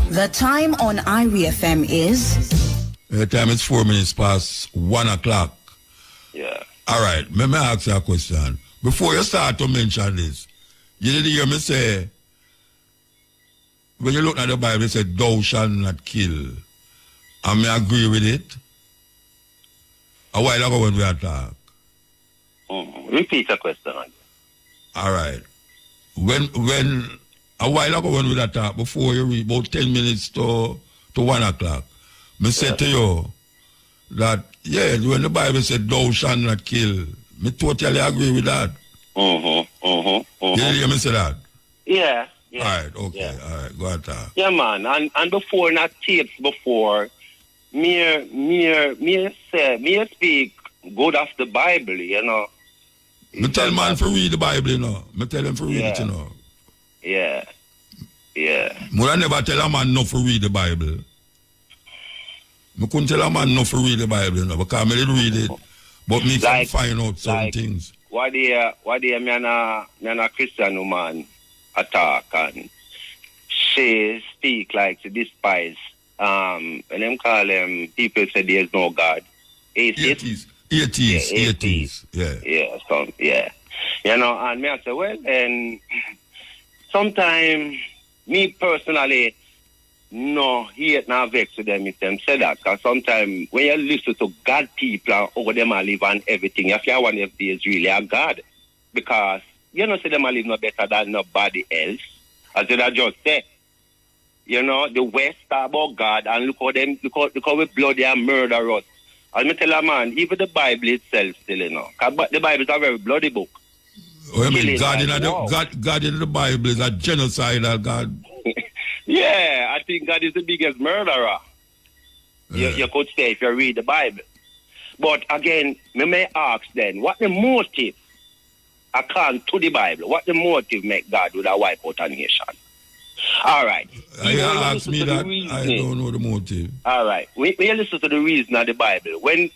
the time on IRI FM is? The time is 4 minutes past 1 o'clock. Yeah. All right, let me ask you a question. Before you start to mention this, you didn't hear me say, when you look at the Bible, it said, thou shalt not kill. And me agree with it. A while ago when we had talk. Repeat the question again. All right. When a while ago when we had talk, before you read about 10 minutes to 1 o'clock, me said to you that, yeah, when the Bible said, thou shalt not kill, me totally agree with that. You didn't hear me say that? Yeah. All right, okay, yeah. All right, go ahead. Yeah, man, and before, not tapes before, me speak good of the Bible, you know. Me tell man to read the Bible, you know. Me tell him to read it, you know. Yeah. I never tell a man not to read the Bible. I couldn't tell a man not to read the Bible, you know, because I didn't read it. But me can find out certain things. Why me and a Christian woman attack and she speak like to despise and them call them people say there's no God. Atheists. Yeah. You know, and me I say, well, and sometimes me personally no hate now vex with them if them say that. Because sometimes when you listen to God people and over them I live and everything, you feel one if there is really a God. Because you know, say them I live no better than nobody else. As I just said. You know, the West talk about God and look how we bloody and murderous. As me tell a man, even the Bible itself still, you know. The Bible is a very bloody book. I mean, God in the Bible is a genocidal God. Yeah, I think God is the biggest murderer. You could say if you read the Bible. But again, me may ask then, what the motive, according to the Bible, what the motive make God would have wipe out a nation? All right. You ask me that, I don't know the motive. All right. When you listen to the reason of the Bible, when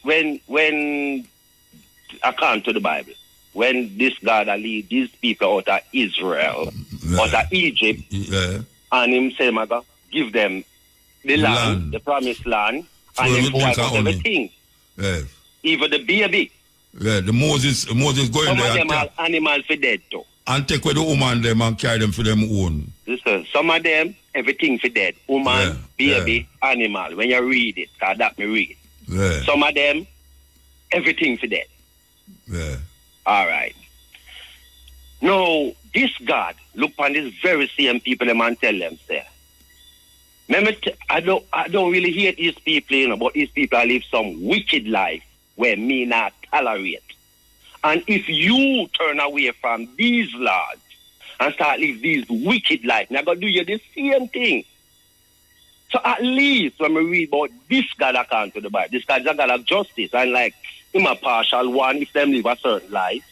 according to the Bible, when this God lead these people out of Israel, out of Egypt, and him say, give them the land, the promised land, so and then wipe out everything. Yes. Even the baby. Yeah, the Moses going some there. Some of them are animals for dead too. And take away the woman them and carry them for them own. Listen, some of them, everything for dead. Woman, baby, animal. When you read it, because that me read. Yeah. Some of them, everything for dead. Yeah. All right. Now, this God, look on this very same people them and tell them, say, I don't really hate these people, you know, but these people live some wicked life where me not tolerate. And if you turn away from these laws, and start live these wicked life. Now go do you the same thing. So at least when we read about this God according to the Bible, this God is a God of justice, and like him a partial one if them live a certain life,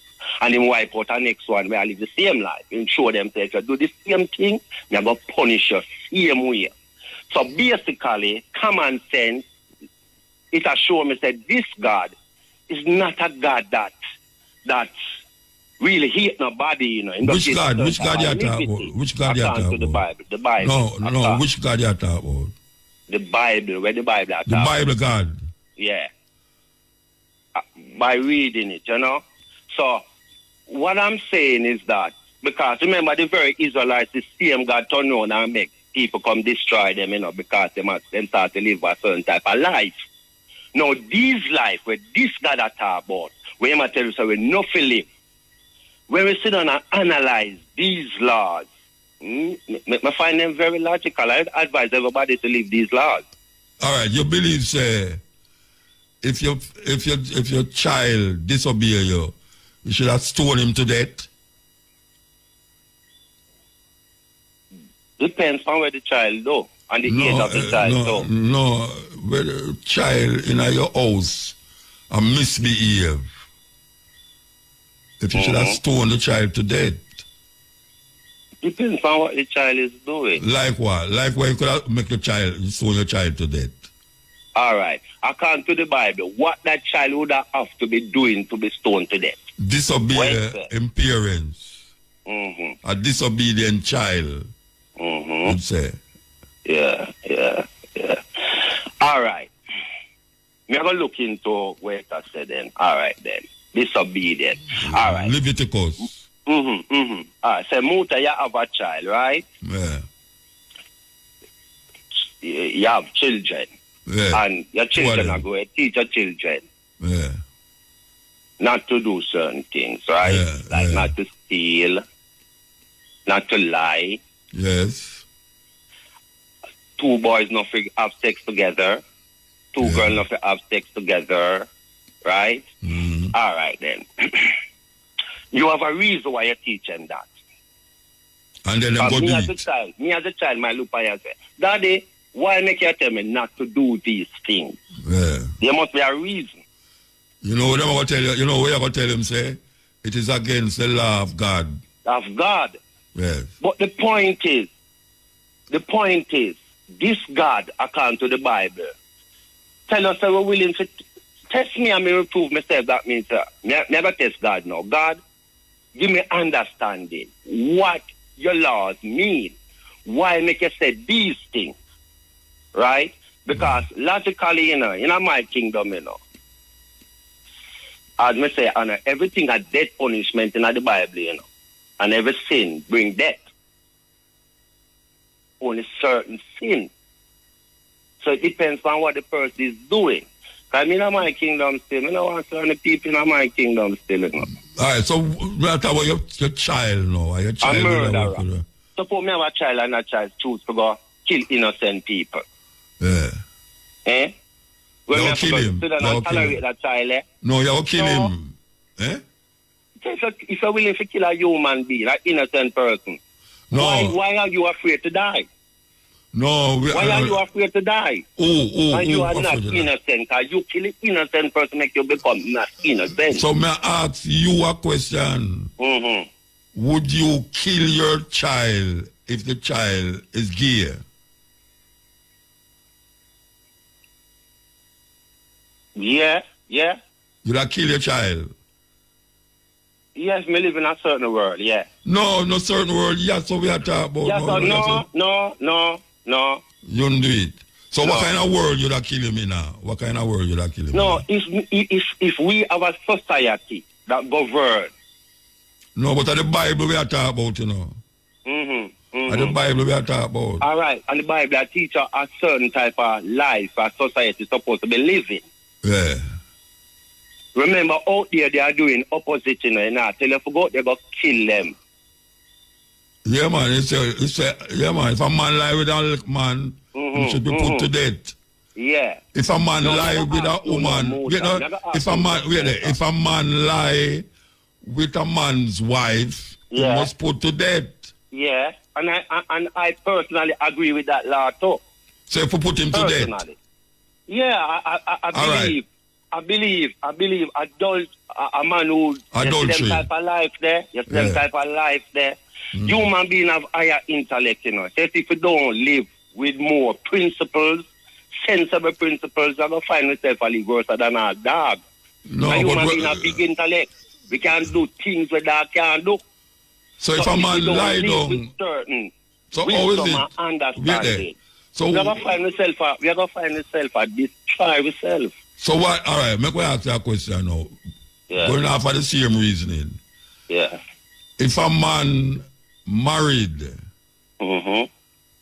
and him wipe out the next one where I live the same life, and show them that if you do the same thing, you're going to punish you same way. So basically, common sense, it has shown me that this God is not a God that really hate nobody, you know. Which God you talk about? Which God you talk about? The Bible. No, which God you talk about? The Bible, where the Bible are the Bible God. Yeah. By reading it, you know. So, what I'm saying is that, because remember the very Israelites, the same God turn on and make people come destroy them, you know, because them start to live a certain type of life. Now, this life, where this God I talk about, where I tell you, so we're not live. When we sit down and analyze these laws, I find them very logical. I advise everybody to live these laws. All right, you believe, say, if your child disobey you, you should have stoned him to death? Depends on where the child go, and the age of the child. No, where the child in your house and misbehave, if you should have stoned the child to death. Depends on what the child is doing. Like what? Like where you could have make stone your child to death. All right. According to the Bible, what that child would have to be doing to be stoned to death? Disobey in parents. A disobedient child. Would say. Yeah. All right. I'm going to look into what I said then. All right then. Disobedient. All right. Leviticus. All right. So, Muta, you have a child, right? Yeah. You have children. Yeah. And your children are going to teach your children. Yeah. Not to do certain things, right? Yeah, like not to steal, not to lie. Yes. 2 boys not to have sex together. 2 girls not to have sex together, right? All right then. You have a reason why you're teaching that. And then go me as a child, my look and say, Daddy, why make you tell me not to do these things? Yeah. There must be a reason. You know what I'm going to tell you? You know what you're going to tell him, say? It is against the law of God. Of God. Yes. But the point is, this God, according to the Bible, tell us that we're willing to test me and me reprove myself. That means never test God now. God, give me understanding what your laws mean. Why make you say these things? Right? Because logically, you know, in my kingdom, you know, as me say, and everything has death punishment in the Bible, you know, and every sin bring death. Only certain sin. So it depends on what the person is doing. Because in my kingdom still, I don't want certain people in my kingdom still, you know. All right, so what about your child now? Your child a murderer. Suppose me have a child and that child choose to go kill innocent people. Yeah. Eh? When you kill him. Tolerate that child, eh? No, you kill him. Eh? If you're willing to kill a human being, an innocent person, no. Why are you afraid to die? No. Why are you afraid to die? And you are not innocent, because you kill an innocent person, make you become not innocent. So may I ask you a question? Would you kill your child if the child is gay? Yeah. Would I kill your child? Yes, we live in a certain world, yeah. No certain world, yes, so we are talking about. Yes, no. You don't do it. So what kind of world you da kill him in now? What kind of world you da kill him in? No, if we have a society that govern. No, but the Bible we are talking about, you know. The Bible we are talking about. All right, and the Bible teaches a certain type of life a society is supposed to be living. Yeah. Remember, out there they are doing opposite, you know, tell you forgot they go kill them. Yeah, man. It's yeah, man. If a man lie with a man, he should be put to death. Yeah. If a man lie with a woman, if a man lie with a man's wife, he must put to death. Yeah, and I personally agree with that law too. So if we put him to death? Yeah, I believe a man who adultery. You see them type of life there. Human being have higher intellect, you know. So if you don't live with more principles, sensible principles, you're going to find yourself a little worse than a dog. No, a human being have big intellect. We can do things that dog can't do. So if a man lie down, so how is it? Understanding. So we are going to find yourself a destroy yourself. So what? All right, make me ask you a question now. Yeah. Going off of the same reasoning. Yeah. If a man married and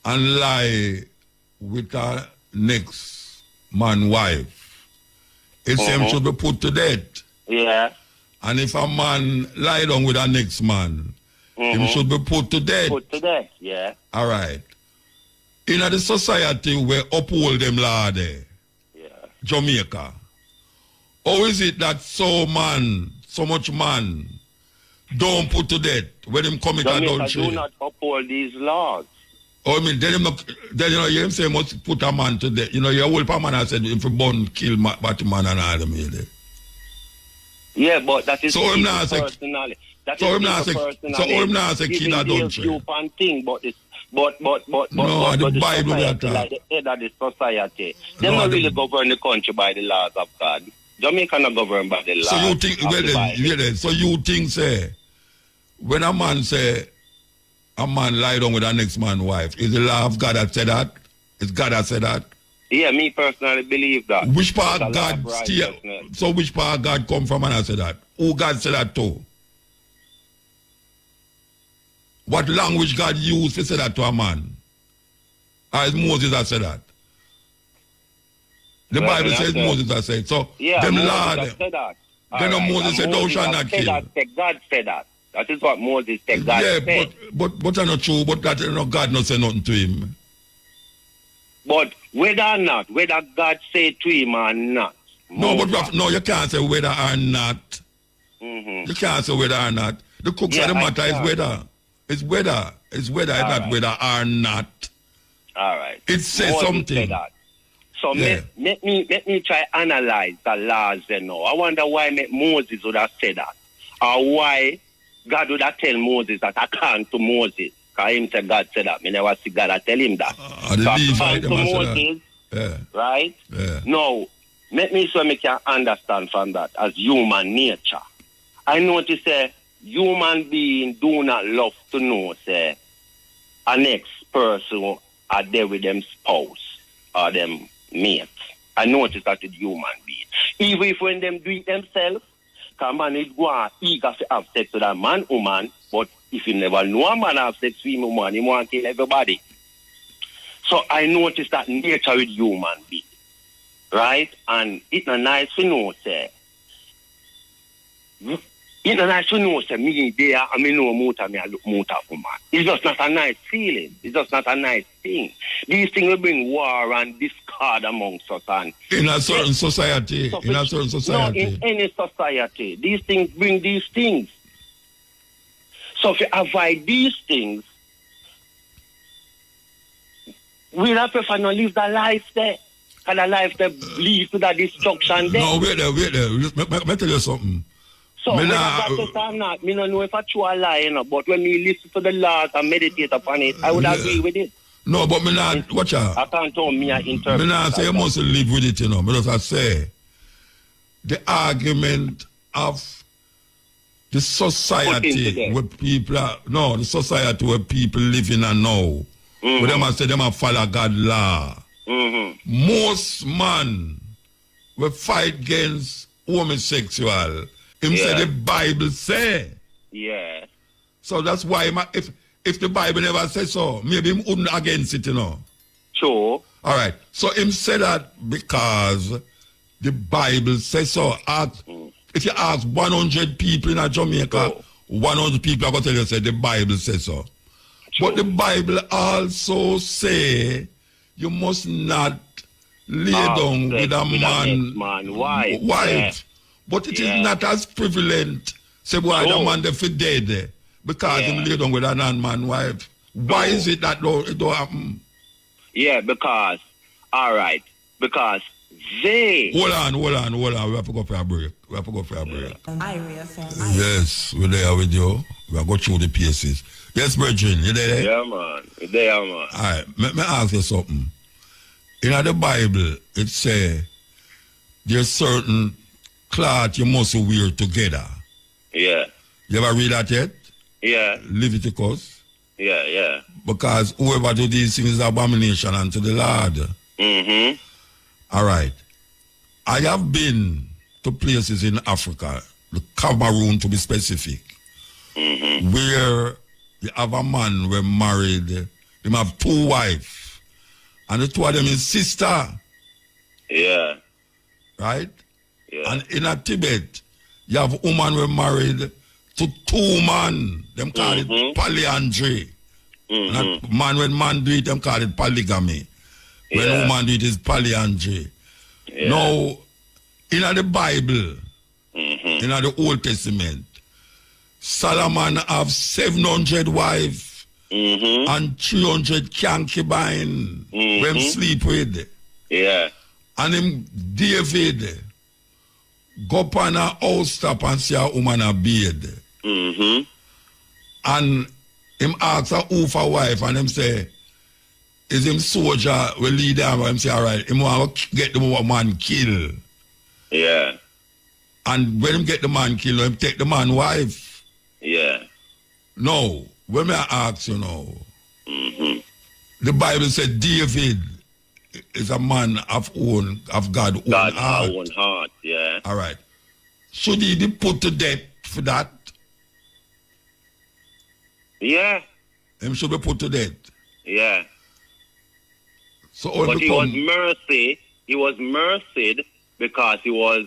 lie with a next man wife, it's him should be put to death. Yeah. And if a man lie down with a next man, him should be put to death. Put to death, yeah. All right. In the society where uphold them law there, Jamaica, how is it that so much man don't put to death when him commit adultery? Do not uphold these laws. Oh, I mean, then you know, you say must put a man to death. You know, your whole man has said if you born kill Batman and all them. Yeah, but that is so him not personally. So him not say kill adultery. But the Bible like the head of the society. They don't really govern the country by the laws of God. Jamaica not governed by the laws. So you think so you think say when a man lie down with a next man's wife, is the law of God that said that? Is God that said that? Yeah, me personally believe that. Which part of God so which part of God come from and I said that? Who God said that to? What language God used to say that to a man? As Moses has said that. The Bible says Moses has said. So them law then Moses said, thou shalt not kill. God said that. That is what Moses said. God said. But that's not true. But that God not say nothing to him. But whether God say to him or not. No, you can't say whether or not. You can't say whether or not. The crux of the matter is whether. It's whether. It's not whether or not. All right. It says something. So let me try analyze the laws you know. I wonder why Moses would have said that. Or why God would have tell Moses that I can't to Moses. Because him said God said that. I never see God tell him that. To Moses, right? Yeah. Now, let me so I can understand from that as human nature. I notice human beings do not love to know say a next person are there with them spouse or them mates. I notice that with human beings. Even if when them do it themselves, because man is go eager to have sex with a man, woman, but if you never know a man have sex with a woman, he want to kill everybody. So I notice that nature with human beings. Right? And it's not nice to know, say. It's not nice to know, say, me there, I mean, no muta, me I look muta for man. It's just not a nice feeling. It's just not a nice thing. These things will bring war and discord amongst us. And in a certain society. No, in any society. These things bring these things. So if you avoid these things, we'll have to live the life there. And the life that leads to the destruction there. No, wait there. Let me tell you something. So, when I don't know if I true a lie, you know, but when we listen to the laws and meditate upon it, I would agree with it. No, but me not, watch out. I can't tell me I interpret. Me not say you must live with it, you know, because I say the argument of the society where people are, the society where people live in and now, where them say them follow God law. Most man will fight against homosexual. Him say the Bible say. Yeah. So that's why if the Bible never says so, maybe him wouldn't against it, you know. Sure. All right. So him say that because the Bible says so. If you ask 100 people in Jamaica, 100 people are going to tell you say the Bible says so. Sure. But the Bible also say you must not lay down with a man wife. But it is not as prevalent. Say, boy, the man they for dead. Because him lay down with a non-man wife. Why is it that it don't happen? Yeah, because, all right, because they... Hold on. We have to go for a break. Yes, we're there with you. We are going through the pieces. Yes, Bridget, you there? Yeah, man. You there, man. All right, let me ask you something. In the Bible, it says there's certain cloth you must wear together. Yeah. You ever read that yet? Yeah. Leviticus? Yeah. Because whoever do these things is abomination unto the Lord. Mm-hmm. All right. I have been to places in Africa, the Cameroon to be specific, where you have a man who married, they have 2 wives, and the 2 of them is sister. Yeah. Right? Yeah. And in a Tibet, you have a woman who married to 2 men. Them call it polyandry. And a man, when man do it, them call it polygamy. When woman do it, is polyandry. Yeah. Now, in the Bible, in the Old Testament, Solomon have 700 wives and 300 concubines when sleep with. Yeah. And him David go up on a house top and see a woman a bed. And him ask a who for wife and him say, is him soldier will lead him, and him say, all right, him want to get the man killed. Yeah. And when him get the man killed, him take the man wife. Yeah. No, when I ask you now, the Bible said David is a man of God own heart. Yeah. All right. Should he be put to death for that? Yeah. Him should be put to death. Yeah. So but he was mercy. He was mercied because he was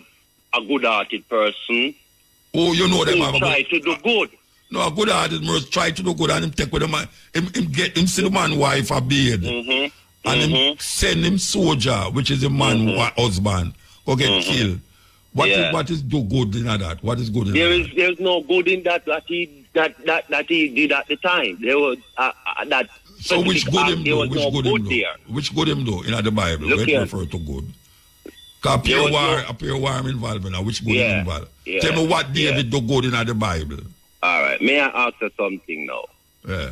a good-hearted person. Oh, you know them. He tried to do good. No, a good-hearted person try to do good, and him take with him. Him see the man wife a bed, and him send him soldier, which is the man husband, go get killed. What is do good in that? What is good in that? There's no good in that he did at the time. There was that. So which good him do? Which good him do in the Bible? Where it refer to good? Because appear war involved in which good him involved? Yeah. Tell me what David do good in the Bible. All right. May I ask you something now? Yeah.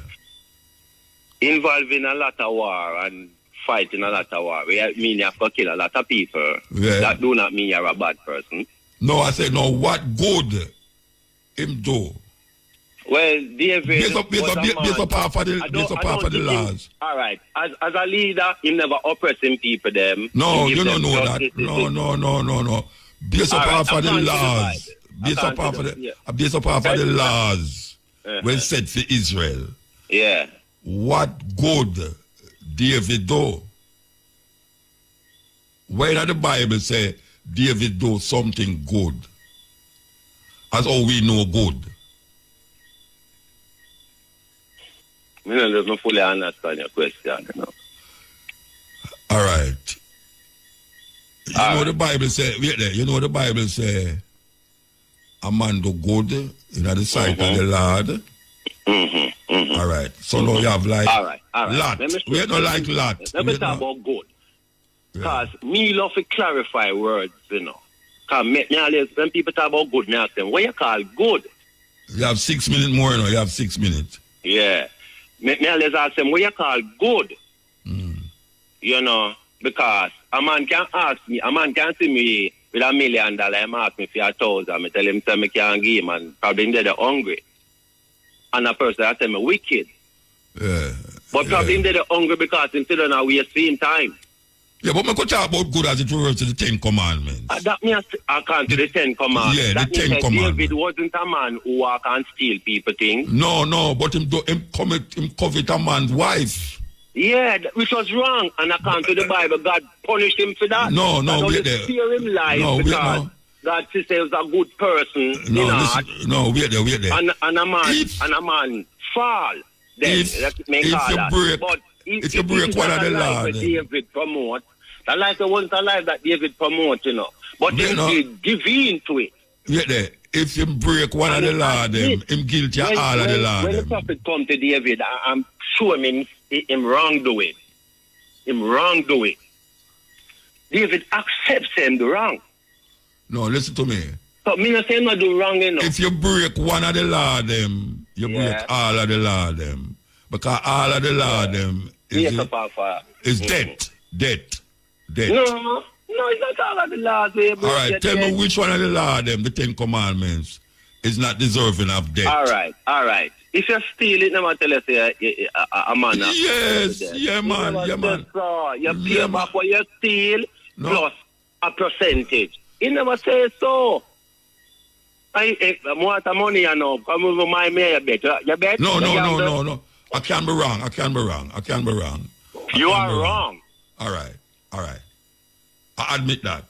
Involving a lot of war and fighting a lot of war, I mean you have to kill a lot of people. Yeah. That do not mean you're a bad person. No, I said no. What good him do? Well, David based up half of the laws. All right. As a leader, he never oppressing people them. No, you don't know that. No. Based up half of the laws. Based up half of the laws when set for Israel. Yeah. What good David do? Why did the Bible say David do something good? As all we know good. I don't fully understand your question. All right. You know the Bible say, the Bible say a man do good in the sight of the Lord. All right. So now you have like Lot. We don't like Lot. Let me talk about good. Because me love to clarify words, Because when people talk about good, me ask them, what you call good? You have 6 minutes more, you have 6 minutes. Yeah. Me always ask them, what you call good? Because a man can see me with $1 million, him ask me for 1,000, I tell him, I can't give him, and probably they're hungry. And a person I tell me, wicked. Yeah. But probably they're hungry because instead of now we are seeing time. Yeah, but I could talk about good as it refers to the 10 Commandments. That means I can't do the 10 Commandments. Yeah, that the 10 Commandments. David wasn't a man who walk and steal people things. No, but him covet a man's wife. Yeah, which was wrong. And according to the Bible, God punished him for that. No, wait there. Spare him life because God says he was a good person. Wait there. And a man fall. Then if you break one of the laws, David promote. That life wasn't a life that David promote, But he give in to it. Wait there. if him break one of the law, them, him guilty of all of the law. When the prophet come to David, I'm sure him wrongdoing. Him wrongdoing. David accepts him the wrong. No, listen to me. So me not say not do wrong enough. If you break one of the law, them, you break all of the law, them. Because all of the law, them, is debt. No, it's not all of the laws. All right, tell me which one of the law, them, the 10 Commandments, is not deserving of debt. All right. If you steal it, never tell us a man. Yes, yeah, man. You pay back what you steal plus a percentage. He never says so. I want the money, you know. Come over my mayor bet. You bet? No. I can be wrong. You are wrong. All right. I admit that.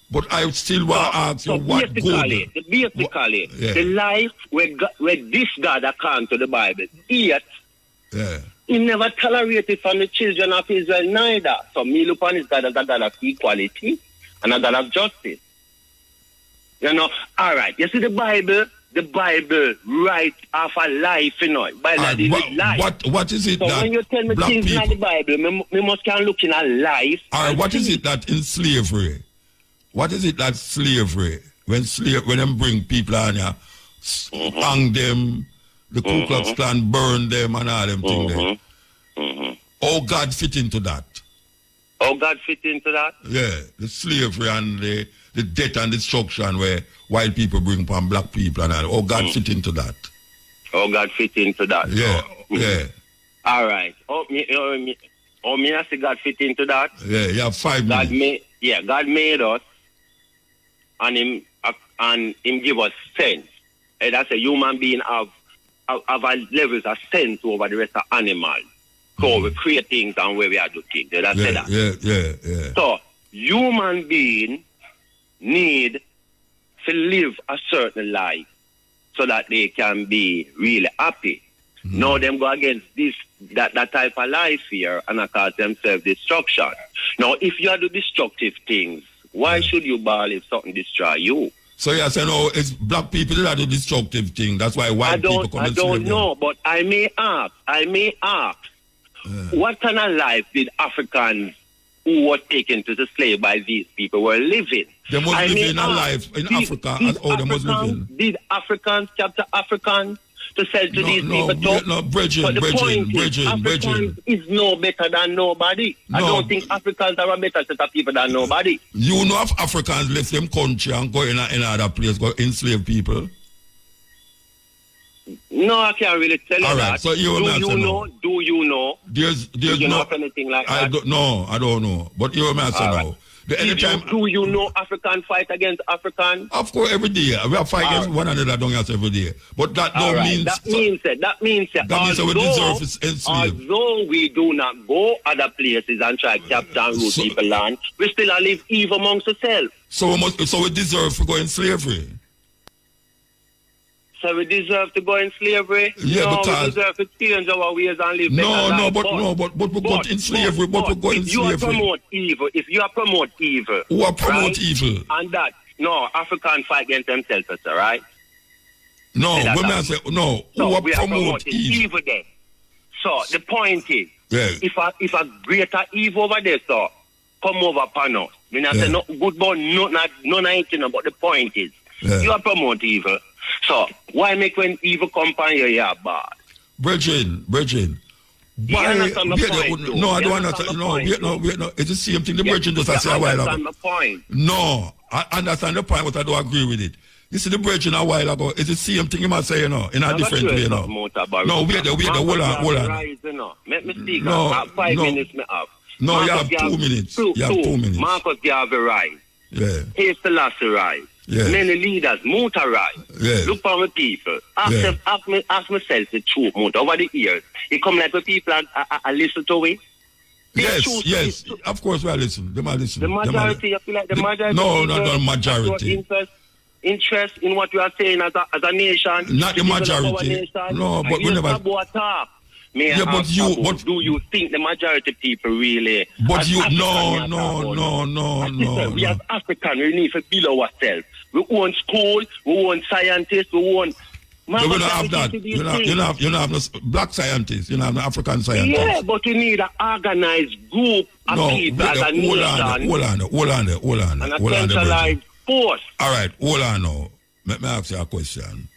But I still want to ask you what good. Basically, the life where this God account to the Bible, yet he never tolerated from the children of Israel neither. So me look on his God as a God of equality and a God of justice. You know, all right. You see the Bible write off a life, you know. What is it so that when you tell me things in the Bible, me must can look in a life. All right, what is it that in slavery? What is it that slavery, when them bring people on here, hang them, the Ku Klux Klan burn them and all them things there. How God fit into that? How God fit into that? Yeah, the slavery and the death and destruction where white people bring upon black people and all. How God fit into that? How God fit into that? Yeah. All right. Me I say God fit into that? Yeah, you have 5 minutes. God made us and him give us sense. And that's a human being have levels of sense over the rest of animals. So we create things and where we are do things. Did I say that? Yeah. So human being need to live a certain life so that they can be really happy. Now them go against that type of life here and I cause themselves destruction. Now if you do destructive things, why should you bawl if something destroy you? So you say no, it's black people that do destructive thing. That's why white people come and I don't know, but I may ask. What kind of life did Africans who were taken to the slave by these people were living? They must live in a life in Africa as how they must live in. Did Africans capture Africans to sell to these people? No, Bridget. Africans is no better than nobody. I don't think Africans are a better set of people than nobody. You know if Africans left them country and go in another place, go enslave people? No, I can't really tell you that. So you Do you know? There's do you know anything like that? I don't know. But you may say no. Do you know African fight against African? Of course, every day. We are fighting against one another down here every day. But that don't mean... That means that we deserve enslaved. Although we do not go other places and try to capture and root people land, we still live evil amongst ourselves. So we deserve to go in slavery. So we deserve to go in slavery? Yeah, because... we deserve to change our ways and live but we go in slavery, but we go in slavery. If you promote evil... Who are promote evil? And that, Africans fight against themselves, right? No, when I say, who are promote evil there. So, the point is, if a greater evil over there, so, come over upon us. I say, no good boy, none of it, but the point is, you are promote evil. So, why make when evil come upon you, you're bad? Brethren. Why? I don't understand. No. It's the same thing the brethren just say a while ago. The point. No, I understand the point, but I don't agree with it. You see the brethren a while ago, it's the same thing you must say, in a different way, No, wait, hold on. Let me speak. 5 minutes me up. No, you have 2 minutes. You have 2 minutes. Marcus Garvey rise. Yeah. Haile Selassie rise. Yeah. Many leaders, muta rise. Yeah. Look for my people. Ask myself the truth, muta. Over the years, it come like the people I listen to it. Yes. Of course we are listening. They might listen. The majority, I feel like the majority. No, not the majority. Interest in what we are saying as a nation. Not the majority. No, but we never. Do you think the majority of people really? But you, no. We as Africans, we need to build ourselves. We own school, we own scientists, we own... We don't have that. You don't have no black scientists, you don't have no African scientists. Yeah, but we need an organized group of people as a nation. Hold on. And a centralized force. All right, hold on now. Let me ask you a question.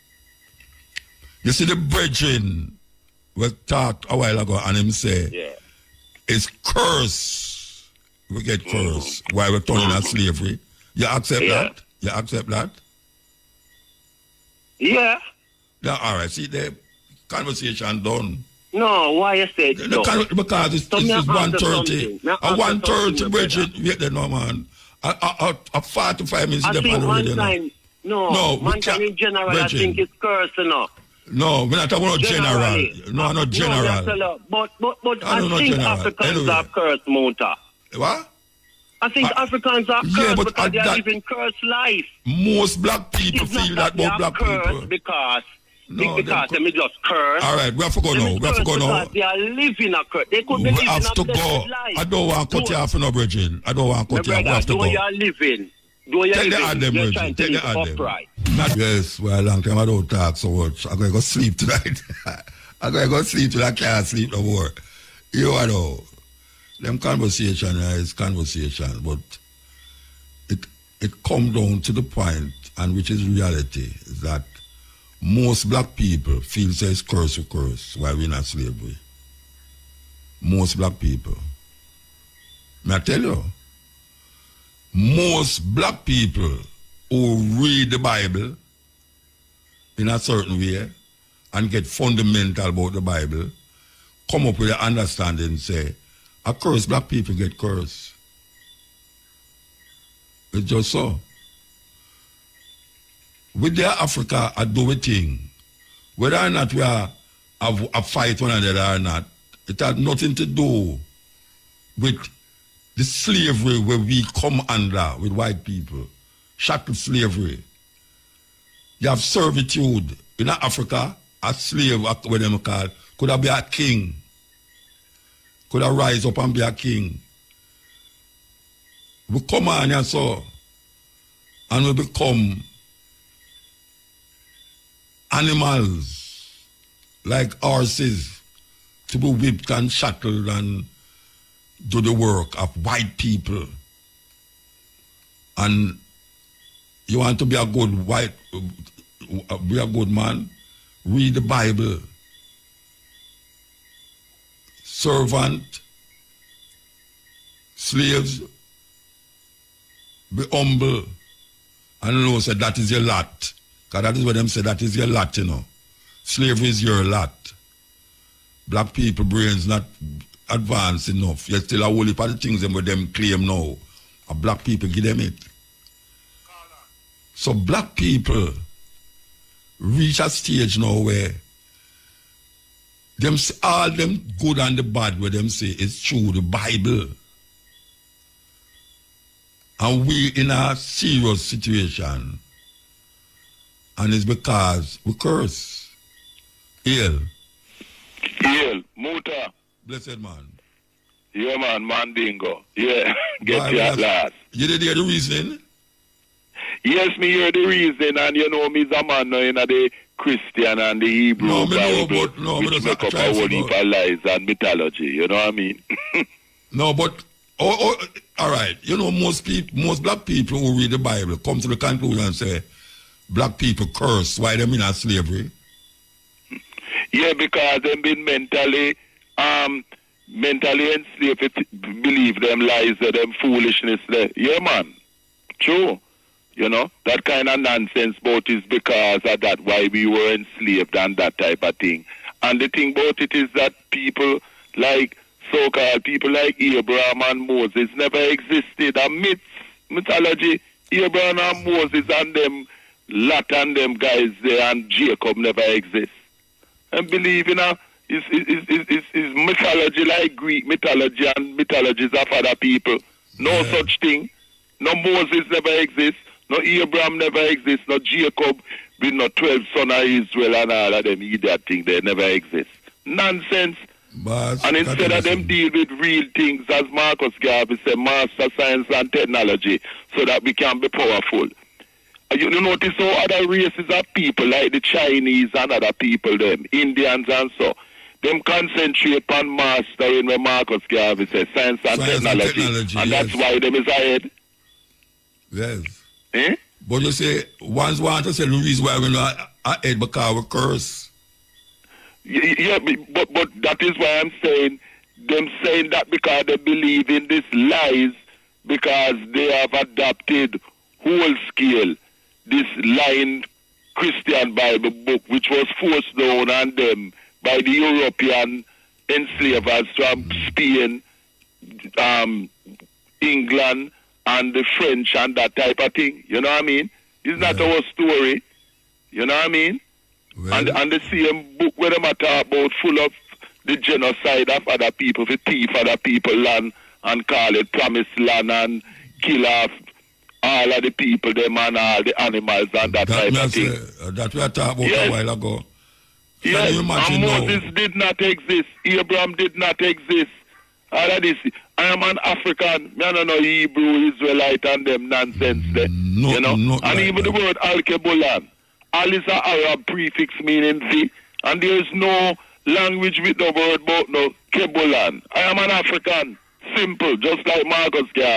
You see the brethren we talked a while ago and him say, it's curse. We get curse while we're turning at slavery. You accept that? You accept that? Yeah. Yeah, all right. See, the conversation done. No, why you say it? Because it's 1:30. At 1:30, brethren, wait there, no, man. At 45 minutes, I think mankind, mankind in general, brethren. I think it's curse, No, we're not talking about general. No, not general. But I think Africans are cursed, Muta. What? I think Africans are cursed because they are living cursed life. Most black people feel that about black people. Because they just curse. All right, we have to go now. We have to go now. They are living a curse. They could be living a blessed life. I don't want to cut you off no, Bridget. I don't want to cut you off. We have to go. You are living. Take the ad them, Bridget. Take the ad them. Yes, well, a long time I don't talk so much. I'm going to go sleep tonight. I'm going to go sleep till I can't sleep no more. You know, them conversation is conversation, but it comes down to the point, and which is reality, is that most black people feel says curse or curse while we're not slavery. Most black people. May I tell you? Most black people who read the Bible in a certain way and get fundamental about the Bible come up with an understanding and say, a curse, black people get cursed. It's just so. With their Africa, I do a thing. Whether or not we are a fight one another or not, it has nothing to do with the slavery where we come under with white people. Chattel slavery. You have servitude. In Africa, a slave, what them call, could have been a king. Could have rise up and be a king. We come on and so, and we become animals like horses to be whipped and shackled and do the work of white people. And you want to be a good be a good man, read the Bible. Servant, slaves, be humble, and know say that is your lot. Because that is what them say, that is your lot, you know. Slavery is your lot. Black people brains not advanced enough. Yet still a whole heap of the things them claim now. And black people give them it. So black people reach a stage now where them all them good and the bad where them say is true, the Bible. And we in a serious situation. And it's because we curse. Hail, Muta. Blessed man. Yeah, man, Mandingo. Yeah, get you at last. You did hear the reason? Yes, me hear the reason, and you know me's a man now in the Christian and the Hebrew Bible, which make up a whole heap of lies and mythology, you know what I mean? No, but, all right, you know, most black people who read the Bible come to the conclusion and say, black people curse, why them in a slavery? Yeah, because they've been mentally enslaved, believe them lies, them foolishness there. Yeah, man, true. You know, that kind of nonsense about is because of that, why we were enslaved and that type of thing. And the thing about it is that people like, so-called people like Abraham and Moses never existed. A mythology, Abraham and Moses and them Lot and them guys there and Jacob never exist. And believe, you know, is mythology like Greek mythology and mythologies of other people. No such thing. No Moses never exists. No Abraham never exists. No Jacob with no 12 sons of Israel and all of them idiot thing. They never exist. Nonsense. And instead of them deal with real things, as Marcus Garvey said, master science and technology, so that we can be powerful. You notice how other races of people, like the Chinese and other people, them Indians and so, them concentrate on mastering where Marcus Garvey says science and technology, and yes. that's why them is ahead. Yes. Eh? But you say, ones want to say the reason why we're not ahead because we curse. Yeah, but that is why I'm saying, them saying that because they believe in these lies, because they have adopted whole scale this lying Christian Bible book, which was forced down on them by the European enslavers from Spain, England, and the French, and that type of thing. You know what I mean? It's not our story. You know what I mean? Well, and the same book where they talk about full of the genocide of other people, the thief other people land and call it promised land and kill off all of the people, them and all the animals and that type of thing. That we are talking about a while ago. Yes, and Moses did not exist. Abraham did not exist. All of this. I am an African. I don't know Hebrew, Israelite, and them nonsense there. No, you know? And like even the word Al-Kebulan. Al is an Arab prefix meaning the. And there is no language with the word about no Kebulan. I am an African. Simple, just like Marcus Garvey.